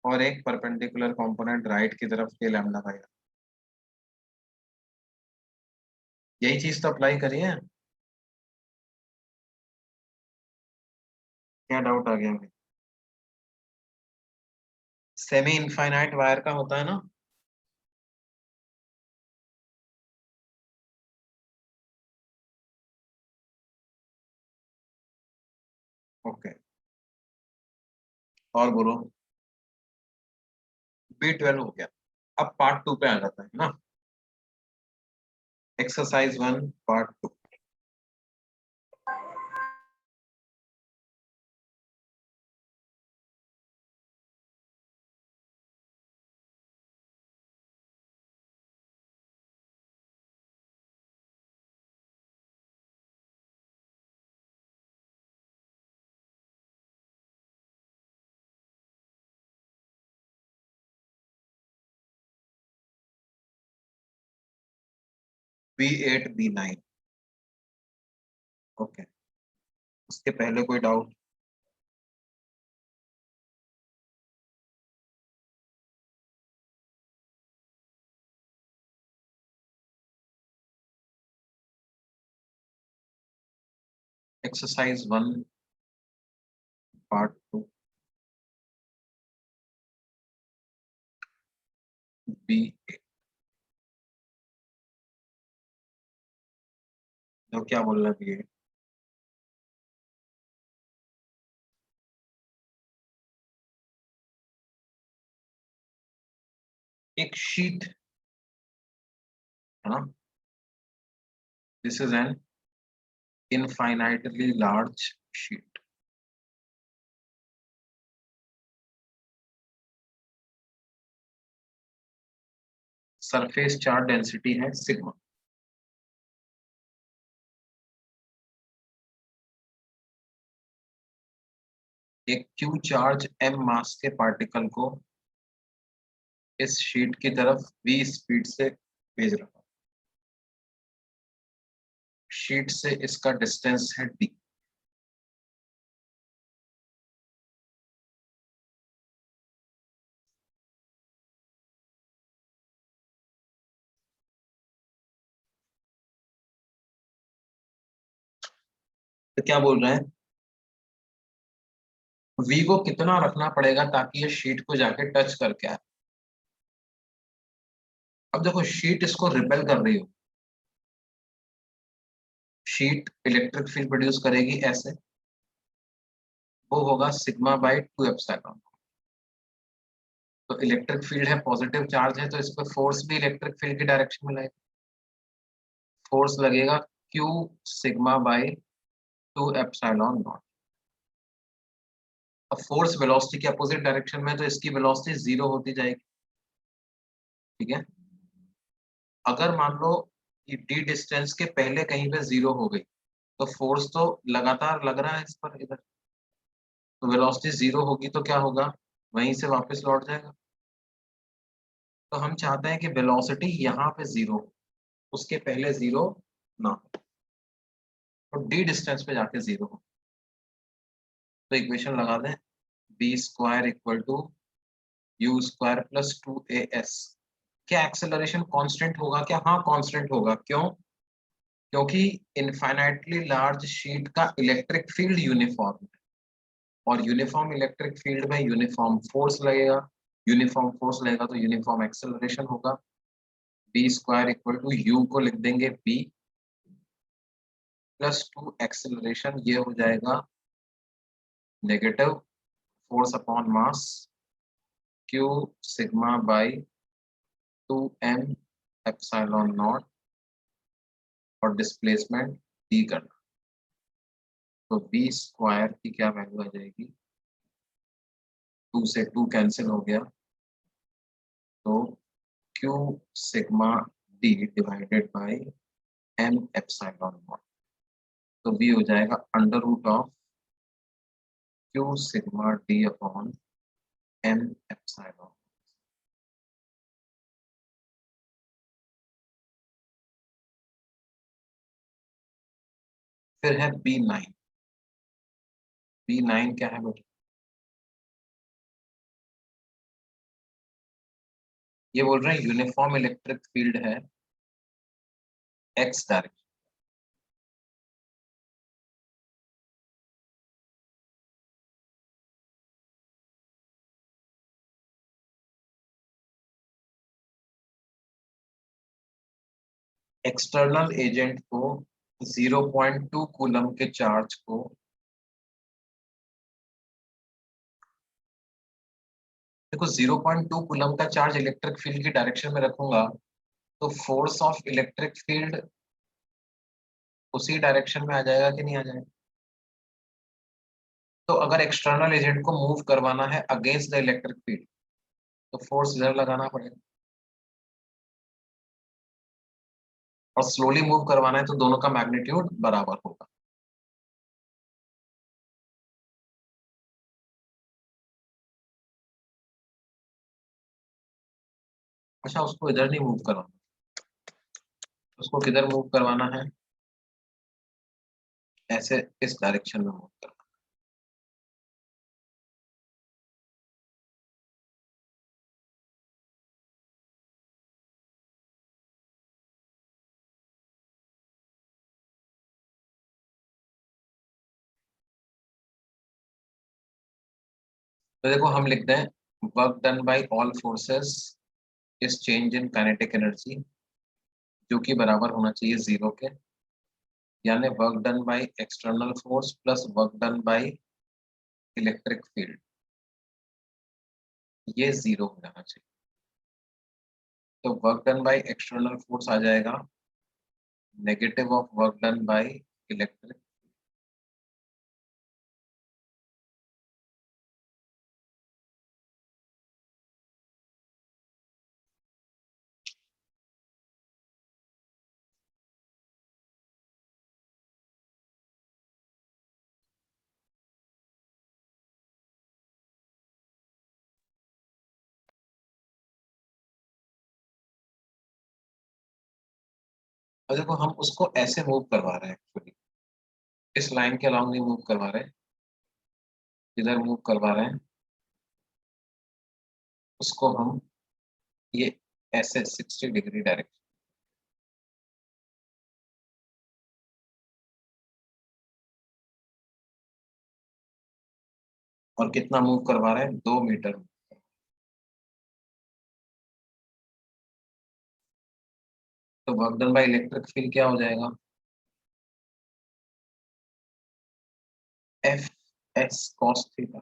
और एक परपेंडिकुलर कंपोनेंट राइट की तरफ के लैम्डा बाई आर। यही चीज तो अप्लाई करी है। क्या डाउट आ गया भाई? सेमी इनफाइनाइट वायर का होता है ना। ओके, और बोलो। B12 हो गया। अब पार्ट 2 पे आ जाता है ना, exercise 1 part 2। B8 B9। Okay, उसके पहले कोई डाउट? Exercise 1 part 2, B8। तो क्या बोल रहा है B8? एक शीट है ना, this is an infinitely large sheet. Surface charge density है सिग्मा। एक क्यू चार्ज m मास के पार्टिकल को इस शीट की तरफ v स्पीड से भेज रहा हूं। शीट से इसका डिस्टेंस है d। तो क्या बोल रहे हैं, v को कितना रखना पड़ेगा ताकि ये शीट को जाके टच करके आए। अब देखो शीट इसको रिपेल कर रही हो, शीट इलेक्ट्रिक फील्ड प्रोड्यूस करेगी ऐसे, वो होगा सिग्मा बाई 2 एप्सिलॉन। तो इलेक्ट्रिक फील्ड है, पॉजिटिव चार्ज है, तो इस पर फोर्स भी इलेक्ट्रिक फील्ड की डायरेक्शन में लगेगा। फोर्स लगेगा Q sigma by 2 epsilon not. अब फोर्स वेलोसिटी के अपोजिट डायरेक्शन में, तो इसकी वेलोसिटी जीरो होती जाएगी। ठीक है, अगर मान लो कि डी डिस्टेंस के पहले कहीं पे जीरो हो गई, तो फोर्स तो लगातार लग रहा है इस पर इधर, तो वेलोसिटी जीरो होगी तो क्या होगा, वहीं से वापस लौट जाएगा। तो हम चाहते हैं कि वेलोसिटी यहाँ पे जीरो, उसके पहले जीरो ना हो, तो डी डिस्टेंस पे जाके जीरो हो। तो इक्वेशन लगा दें, b square equal to u square plus 2as। क्या एक्सेलरेशन कांस्टेंट होगा क्या? हाँ कांस्टेंट होगा। क्यों? क्योंकि इनफाइनाइटली लार्ज शीट का इलेक्ट्रिक फील्ड यूनिफॉर्म है, और यूनिफॉर्म इलेक्ट्रिक फील्ड में यूनिफॉर्म फोर्स लगेगा, यूनिफॉर्म फोर्स लगेगा तो यूनिफॉर्म एक्सेलरेशन होगा। B square equal to u को लिख देंगे बी प्लस 2 एक्सेलरेशन, ये हो जाएगा negative force upon mass Q sigma by 2m epsilon not, और डिस्प्लेसमेंट डी करना। तो बी स्क्वायर की क्या वैल्यू आ जाएगी, 2 से 2 कैंसिल हो गया, तो q sigma d divided by m epsilon naught. तो बी हो जाएगा under root of q sigma d upon m epsilon. फिर है B9। B9 क्या है बेटा? ये बोल रहे हैं यूनिफॉर्म इलेक्ट्रिक फील्ड है एक्स डायरेक्शन। एक्सटर्नल एजेंट को 0.2 कूलम के चार्ज को देखो 0.2 कूलम का चार्ज इलेक्ट्रिक फील्ड की डायरेक्शन में रखूंगा, तो फोर्स ऑफ इलेक्ट्रिक फील्ड उसी डायरेक्शन में आ जाएगा कि नहीं आ जाएगा? तो अगर एक्सटर्नल एजेंट को मूव करवाना है अगेंस्ट द इलेक्ट्रिक फील्ड, तो फोर्स इधर लगाना पड़ेगा, और स्लोली मूव करवाना है तो दोनों का मैग्नीट्यूड बराबर होगा। अच्छा, उसको इधर नहीं मूव करवाना, उसको किधर मूव करवाना है, ऐसे इस डायरेक्शन में मूव करवाना। तो देखो हम लिखते हैं work done by all forces is change in kinetic energy, जो कि बराबर होना चाहिए जीरो के, यानी work done by external force plus work done by electric field, ये जीरो हो जाना चाहिए। तो work done by external force आ जाएगा negative of work done by electric. और देखो हम उसको ऐसे मूव करवा रहे हैं एक्चुअली, इस लाइन के अलॉन्ग नहीं मूव करवा रहे, इधर मूव करवा रहे हैं उसको हम, ये ऐसे 60 डिग्री डायरेक्शन। और कितना मूव करवा रहे हैं, 2 मीटर। तो work done by electric field क्या हो जाएगा, F S cos theta.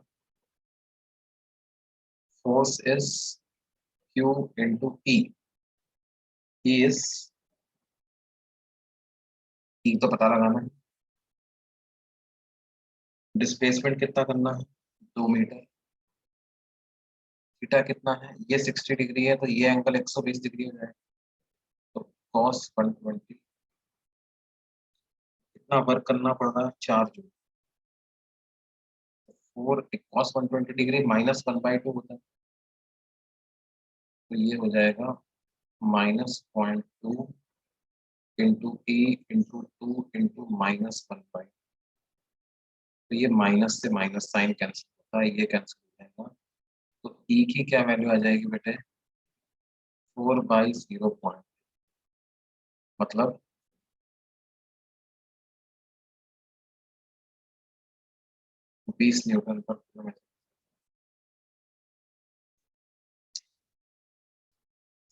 Force is Q into E, E is, E तो पता लगाना है, डिस्प्लेसमेंट कितना करना है, 2 मीटर। थीटा कितना है, ये 60 डिग्री है, तो ये एंगल 120 डिग्री हो जाएगा। तो कॉस 120, कितना वर्क करना पड़ रहा है, 4 जूल। 4 cos 120 डिग्री -1/2 होता है, तो ये हो जाएगा -0.2 इंटू ई इंटू 2 इंटू -1/2। तो ये माइनस से माइनस साइन कैंसिल होता है, ये कैंसिल हो जाएगा। तो ई की क्या वैल्यू आ जाएगी बेटे, 4/0, मतलब 20 न्यूटन पर किलोमीटर।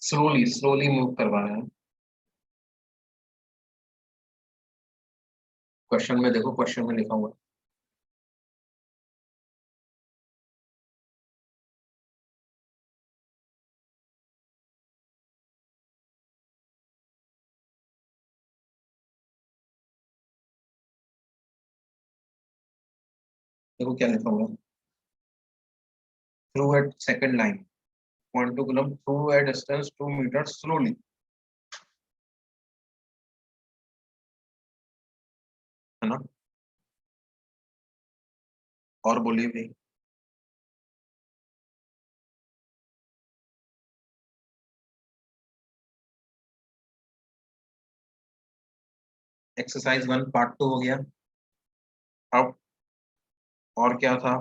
स्लोली स्लोली मूव करवा रहे हैं। क्वेश्चन में देखो, क्वेश्चन में लिखा हुआ है, देखो क्या लिखा हुआ है, through at second line, point two coulomb through at distance 2 metre slowly, है ना। और बोलिए भाई। एक्सरसाइज 1 पार्ट 2 हो गया। अब और क्या था,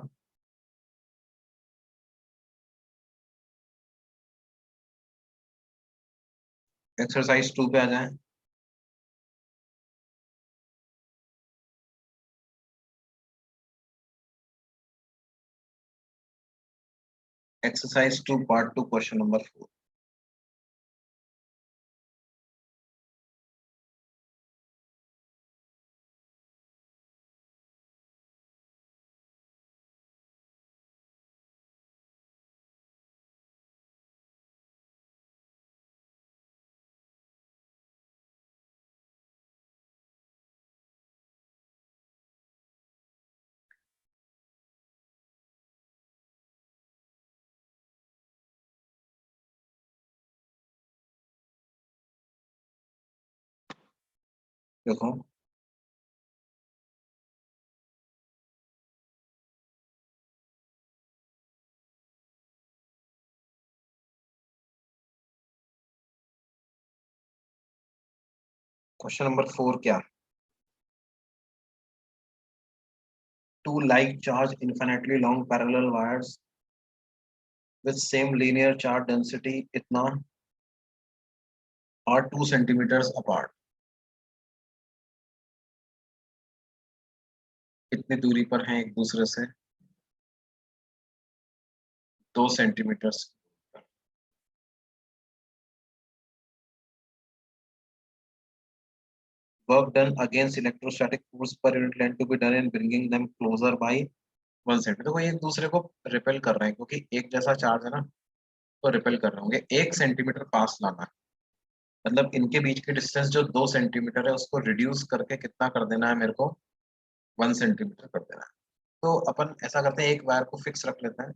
एक्सरसाइज 2 पे आ जाए। Exercise 2 part 2 question number 4। देखो क्वेश्चन नंबर 4 क्या, two like charge infinitely long parallel wires with same linear charge density इतना are 2 centimeters apart। कितनी दूरी पर हैं एक दूसरे से, 2 centimetre. Work done against electrostatic force पर unit length to be done in bringing them closer by 1 centimetre. देखो ये एक दूसरे को रिपेल कर रहे हैं, क्योंकि एक जैसा चार्ज है ना, तो रिपेल कर रहे होंगे, 1 सेंटीमीटर पास लाना है। मतलब इनके बीच की डिस्टेंस जो 2 सेंटीमीटर है उसको रिड्यूस करके कितना कर देना है मेरे को, 1 सेंटीमीटर कर देना है। तो अपन ऐसा करते हैं, एक वायर को फिक्स रख लेते हैं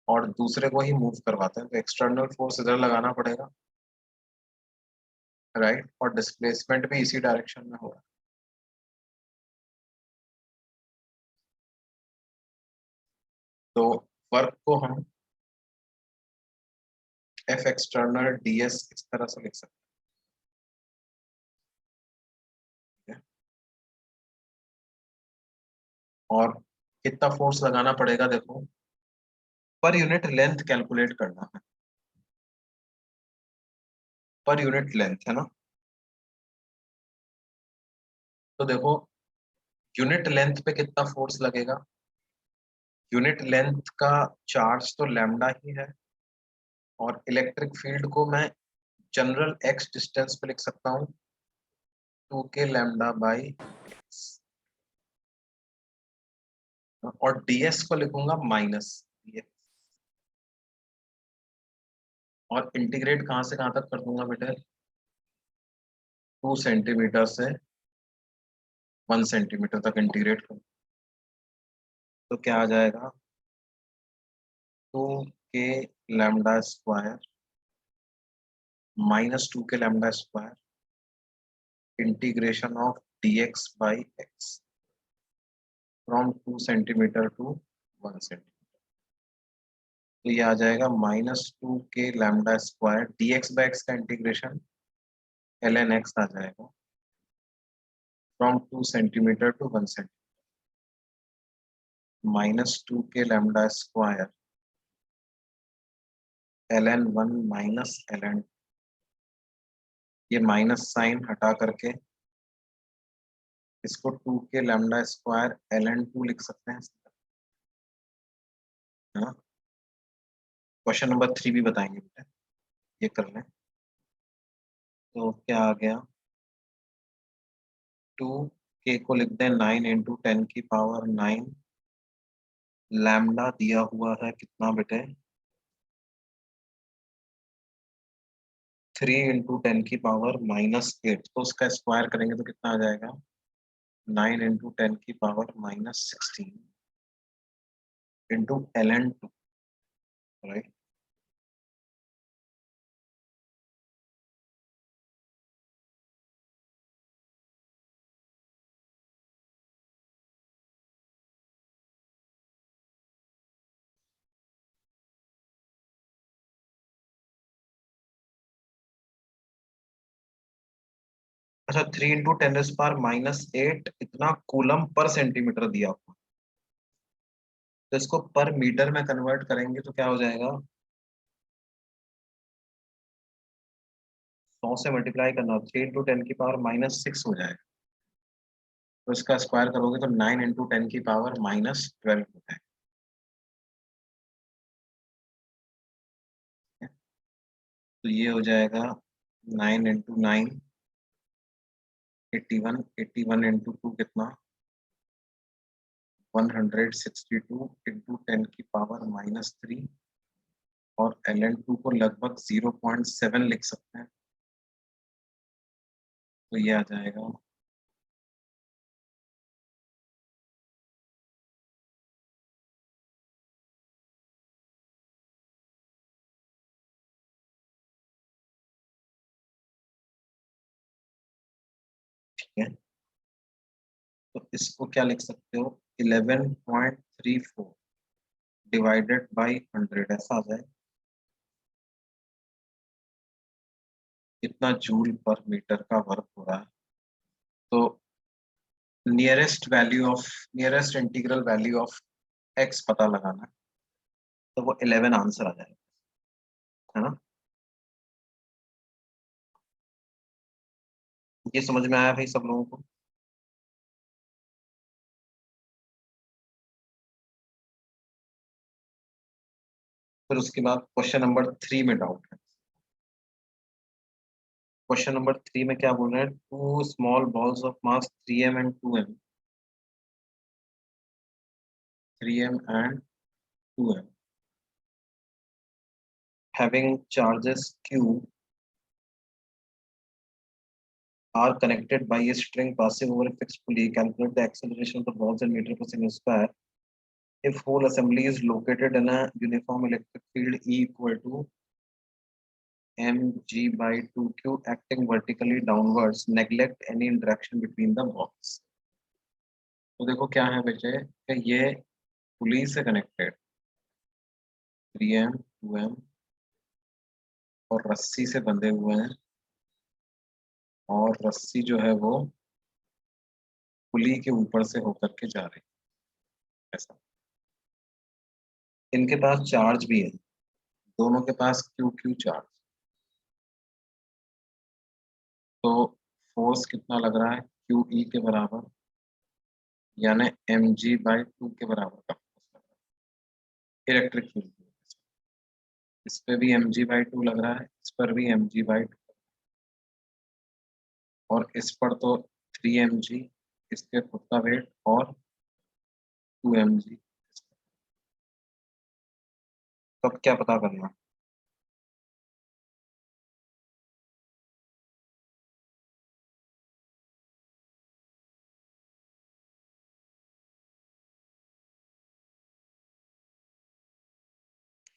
और दूसरे को ही मूव करवाते हैं। तो एक्सटर्नल फोर्स इधर लगाना पड़ेगा, राइट, और डिस्प्लेसमेंट भी इसी डायरेक्शन में होगा। तो वर्क को हम एफ एक्सटर्नल डी एस इस तरह से लिख सकते हैं। और कितना फोर्स लगाना पड़ेगा देखो, पर यूनिट लेंथ कैलकुलेट करना है, पर यूनिट लेंथ है ना। तो देखो यूनिट लेंथ पे कितना फोर्स लगेगा, यूनिट लेंथ का चार्ज तो लैम्डा ही है, और इलेक्ट्रिक फील्ड को मैं जनरल एक्स डिस्टेंस पे लिख सकता हूँ 2k लैम्डा बाई, और ds को लिखूंगा माइनस, और इंटीग्रेट कहां से कहां तक कर दूंगा बेटे, 2 सेंटीमीटर से 1 सेंटीमीटर तक इंटीग्रेट कर। तो क्या आ जाएगा, 2k lambda square minus 2k lambda square integration of dx by x from 2 centimetre to 1 centimetre. तो ये आ जाएगा -2k lambda square dx by x का इंटीग्रेशन ln x आ जाएगा from 2 centimetre to 1 centimetre, -2k lambda square ln 1 minus ln, ये minus sign हटा करके इसको 2k लैम्डा स्क्वायर ln 2 लिख सकते हैं, है ना। क्वेश्चन नंबर 3 भी बताएंगे बेटा, ये कर लें। तो क्या आ गया, 2k को लिख दें 9 इंटू 10 की पावर 9, लैम्डा दिया हुआ है कितना बेटे, 3 इंटू 10 की पावर -8, तो उसका स्क्वायर करेंगे तो कितना आ जाएगा, 9 इंटू 10 की पावर -16 इंटू ln 2, राइट। अच्छा, 3 इंटू 10⁻⁻8 इतना कूलम पर सेंटीमीटर दिया हुआ, तो इसको पर मीटर में कन्वर्ट करेंगे तो क्या हो जाएगा, 100 से मल्टीप्लाई करना, 3 इंटू 10 की पावर -6 हो जाएगा। तो इसका स्क्वायर करोगे तो 9 इंटू 10 की पावर -12 हो जाएगा। तो ये हो जाएगा 9 इंटू 9 81, 81 इंटू 2 कितना, 162 इंटू 10 की पावर -3, और ln 2 को लगभग 0.7 लिख सकते हैं। तो ये आ जाएगा ठीक है। तो इसको क्या लिख सकते हो, 11.34 डिवाइडेड बाई 100, ऐसा आ जाए, कितना जूल पर मीटर का वर्क हो रहा है। तो nearest integral value of x पता लगाना है, तो वो 11 आंसर आ जाएगा, है ना। ये समझ में आया भाई सब लोगों को। फिर उसके बाद क्वेश्चन नंबर 3 में डाउट है। क्वेश्चन नंबर 3 में क्या बोल रहे हैं, two small balls of mass 3m and 2m, 3m and 2m, having charges q are connected by a string passing over a fixed pulley. Calculate the acceleration of the balls in meter per second square. If whole assembly is located in a uniform electric field E equal to mg by 2q acting vertically downwards, neglect any interaction between the balls. तो देखो क्या है बेटे कि ये पुली से connected 3m 2m और रस्सी से बंधे हुए हैं और रस्सी जो है वो पुली के ऊपर से होकर के जा रही है ऐसा। इनके पास चार्ज भी है, दोनों के पास क्यू क्यू चार्ज। तो फोर्स कितना लग रहा है क्यू ई के बराबर, यानी एम जी बाई 2 के बराबर का फोर्स लग रहा है इलेक्ट्रिक फील्ड। इस पे भी एम जी बाई 2 लग रहा है, इस पर भी एम जी बाई 2 और इस पर तो 3 mg इसके खुद का वेट और 2 mg। तब क्या पता करना,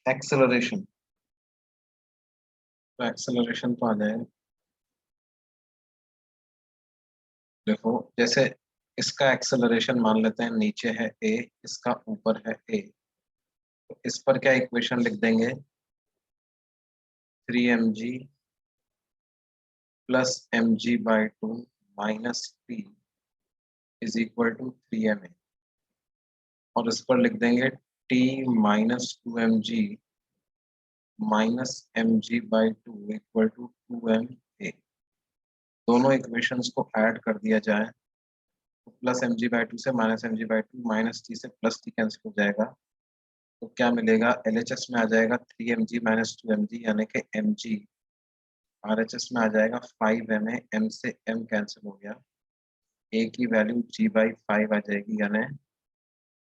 एक्सेलरेशन। तो एक्सेलरेशन तो आ जाएगा, देखो जैसे इसका एक्सेलरेशन मान लेते हैं नीचे है ए, इसका ऊपर है ए, तो इस पर क्या इक्वेशन लिख देंगे 3 mg plus mg by 2 minus p is equal to 3ma और इस पर लिख देंगे t minus 2 mg minus mg by 2 equal to 2ma। दोनों इक्वेशंस को ऐड कर दिया जाए तो प्लस mg बाई 2 से minus mg by 2 minus t से प्लस t कैंसिल हो जाएगा। तो क्या मिलेगा LHS में आ जाएगा 3 mg माइनस 2 mg यानी कि mg, RHS में आ जाएगा 5ma, m से m कैंसिल हो गया, a की वैल्यू g बाई 5 आ जाएगी यानी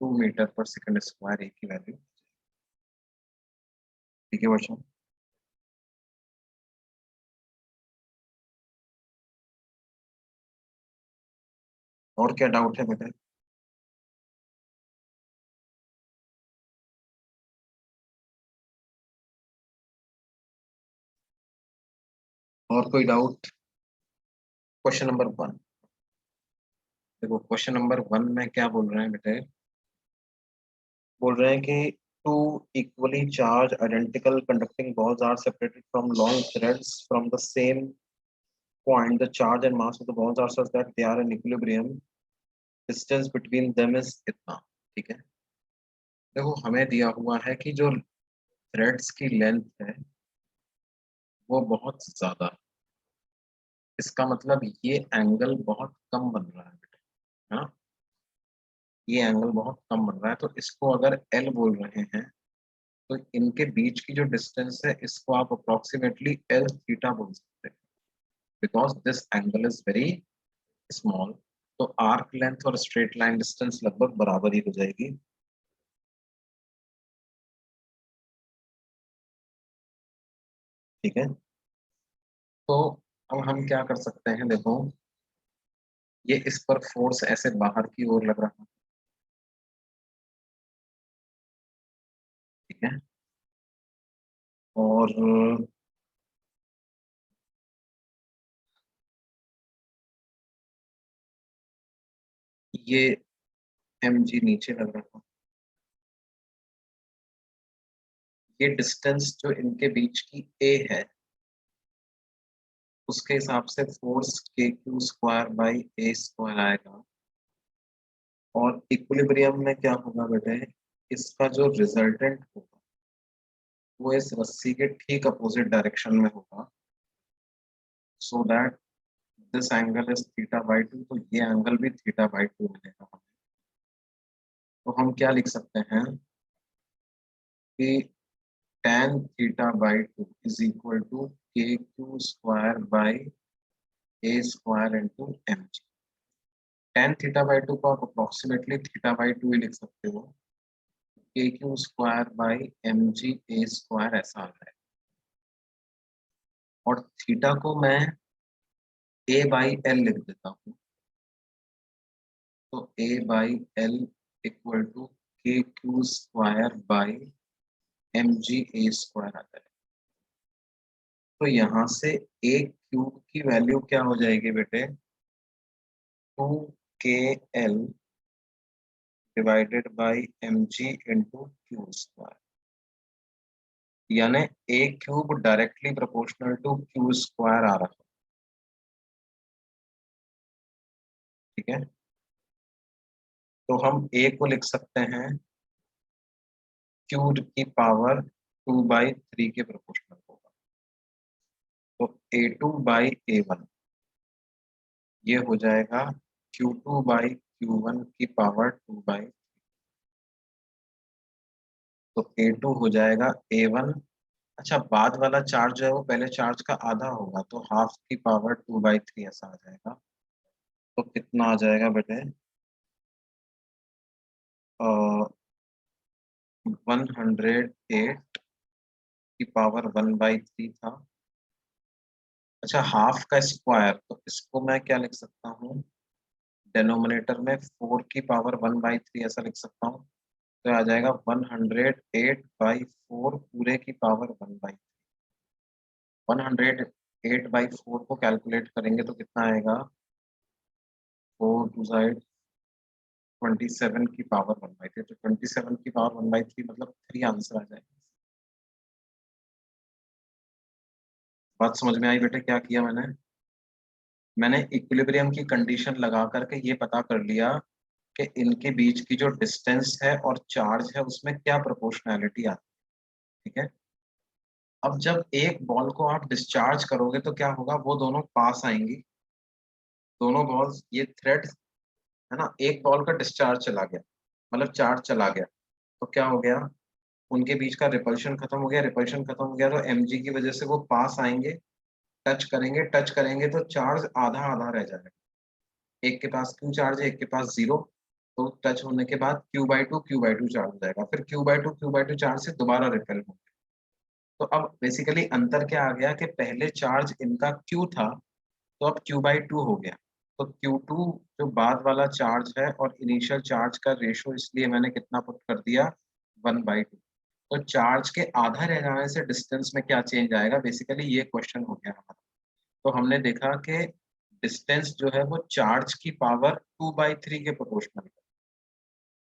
2 मीटर पर सेकंड स्क्वायर a की वैल्यू। ठीक है बच्चों, और क्या डाउट है बेटा? और कोई डाउट? क्वेश्चन नंबर 1 देखो, क्वेश्चन नंबर 1 में क्या बोल रहे हैं बेटे, बोल रहे हैं कि two equally charge identical conducting balls are separated from long threads from the same point, the charge and mass of the balls are such that they are in equilibrium, distance between them is इतना। ठीक है, देखो हमें दिया हुआ है कि जो थ्रेड्स की लेंथ है वो बहुत ज्यादा है, इसका मतलब ये एंगल बहुत कम बन रहा है बेटे, है ना, ये एंगल बहुत कम बन रहा है। तो इसको अगर एल बोल रहे हैं तो इनके बीच की जो डिस्टेंस है इसको आप अप्रोक्सीमेटली एल थीटा बोल सकते हैं, because this angle is very small. तो आर्क लेंथ और स्ट्रेट लाइन डिस्टेंस लगभग बराबर ही हो जाएगी। ठीक है, तो अब हम क्या कर सकते हैं, देखो ये इस पर फोर्स ऐसे बाहर की ओर लग रहा है। ठीक है, और ये एम जी नीचे लग रहा है। ये डिस्टेंस जो इनके बीच की ए है उसके हिसाब से फोर्स के Q square by A square आएगा। और इक्विलिब्रियम में क्या होगा बेटे, इसका जो रिजल्टेंट होगा वो इस रस्सी के ठीक अपोजिट डायरेक्शन में होगा, so that this angle is theta by 2, तो ये एंगल भी थीटा बाई 2 मिलेगा हमें। तो हम क्या लिख सकते हैं कि tan theta by 2 is equal to के Q square by A square into M G. tan theta by 2 को आप अप्रोक्सीमेटली थीटा बाई 2 ही लिख सकते हो, k Q square by M g a square ऐसा आ रहा है। और थीटा को मैं ए बाई एल लिख देता हूँ, तो a by l equal to के Q square by M g a square आता है। तो यहाँ से ए क्यूब की वैल्यू क्या हो जाएगी बेटे, 2 KL divided by M G into Q square, यानी A cube directly proportional to Q square आ रहा है। ठीक है, तो हम ए को लिख सकते हैं क्यूब की पावर 2/3 के प्रोपोर्शनल होगा। तो A2/A1 ये हो जाएगा Q2/Q1 की पावर 2/, तो A2 हो जाएगा A1। अच्छा, बाद वाला चार्ज जो है वो पहले चार्ज का आधा होगा, तो हाफ की पावर 2/3 ऐसा आ जाएगा। तो कितना आ जाएगा बेटे, 108 की पावर 1/3 था। अच्छा, हाफ का स्क्वायर, तो इसको मैं क्या लिख सकता हूँ, डेनोमिनेटर में 4 की पावर 1/3 ऐसा लिख सकता हूँ। तो आ जाएगा 108/4 पूरे की पावर 1/3। 108/4 को कैलकुलेट करेंगे तो कितना आएगा, 4 2 27 की पावर 1/3, तो 27 की पावर 1/3 मतलब 3 आंसर आ जाएगा। बात समझ में आई बेटे, क्या किया मैंने इक्विलिब्रियम की कंडीशन लगा करके ये पता कर लिया कि इनके बीच की जो डिस्टेंस है और चार्ज है उसमें क्या प्रोपोर्शनैलिटी आती है। ठीक है, अब जब एक बॉल को आप डिस्चार्ज करोगे तो क्या होगा, वो दोनों पास आएंगी, दोनों बॉल्स, ये थ्रेड है ना, एक बॉल का डिस्चार्ज चला गया मतलब चार्ज चला गया, तो क्या हो गया, उनके बीच का रिपल्शन खत्म हो गया, रिपल्शन खत्म हो गया तो mg की वजह से वो पास आएंगे, टच करेंगे तो चार्ज आधा आधा रह जाएगा। एक के पास क्यू चार्ज है, एक के पास जीरो, तो टच होने के बाद Q/2 चार्ज हो जाएगा, फिर Q/2 चार्ज से दोबारा रिपेल होगा। तो अब बेसिकली अंतर क्या आ गया कि पहले चार्ज इनका Q था, तो अब Q/2 हो गया। तो Q2 जो बाद वाला चार्ज है और इनिशियल चार्ज का रेशो, इसलिए मैंने कितना पुट कर दिया, 1/2। तो चार्ज के आधा रह जाने से डिस्टेंस में क्या चेंज आएगा, बेसिकली ये क्वेश्चन हो गया हमारा। तो हमने देखा कि डिस्टेंस जो है वो चार्ज की पावर 2/3 के प्रोपोर्शनल है।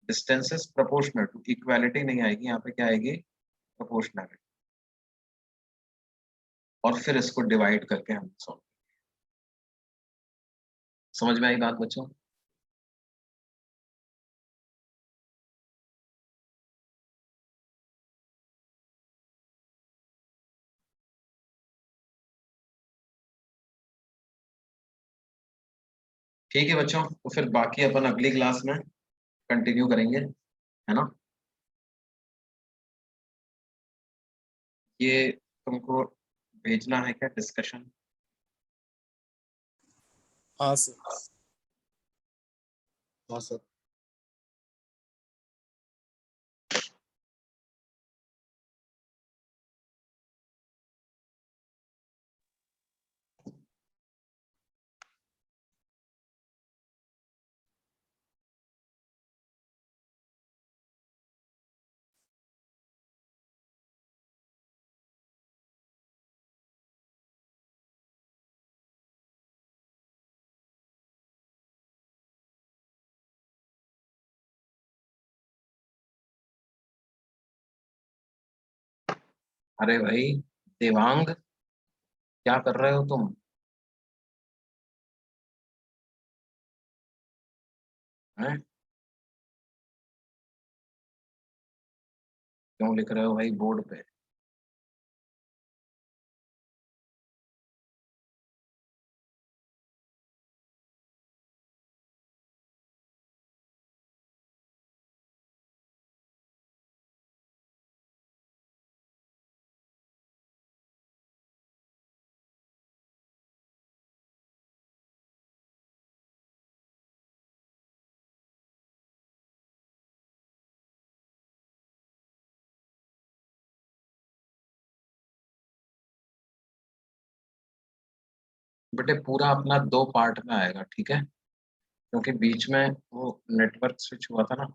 Distance is proportional to, equality नहीं आएगी यहाँ पे, क्या आएगी, प्रोपोर्शनल। और फिर इसको डिवाइड करके हम सॉल्व। समझ में आई बात बच्चों? ठीक है बच्चों, तो फिर बाकी अपन अगली क्लास में कंटिन्यू करेंगे, है ना। ये तुमको भेजना है क्या डिस्कशन? हाँ सर। हाँ सर। अरे भाई देवांग, क्या कर रहे हो तुम? हैं? क्यों लिख रहे हो भाई बोर्ड पे? बेटे पूरा अपना 2 पार्ट में आएगा, ठीक है? क्योंकि बीच में वो नेटवर्क स्विच हुआ था ना।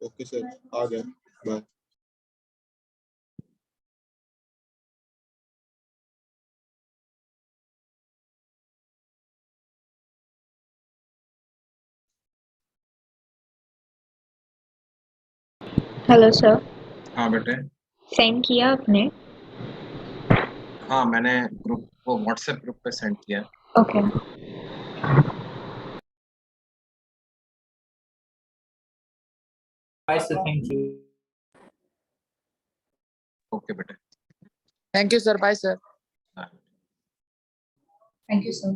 ओके सर, आ गया। बाय। हेलो सर, हाँ बेटे। सेंड किया आपने? हाँ, मैंने ग्रुप को व्हाट्सएप ग्रुप पे सेंड किया है। Okay. Bye, sir. Thank you. Okay बेटे। Thank you sir, bye sir. हाँ। Thank you, sir.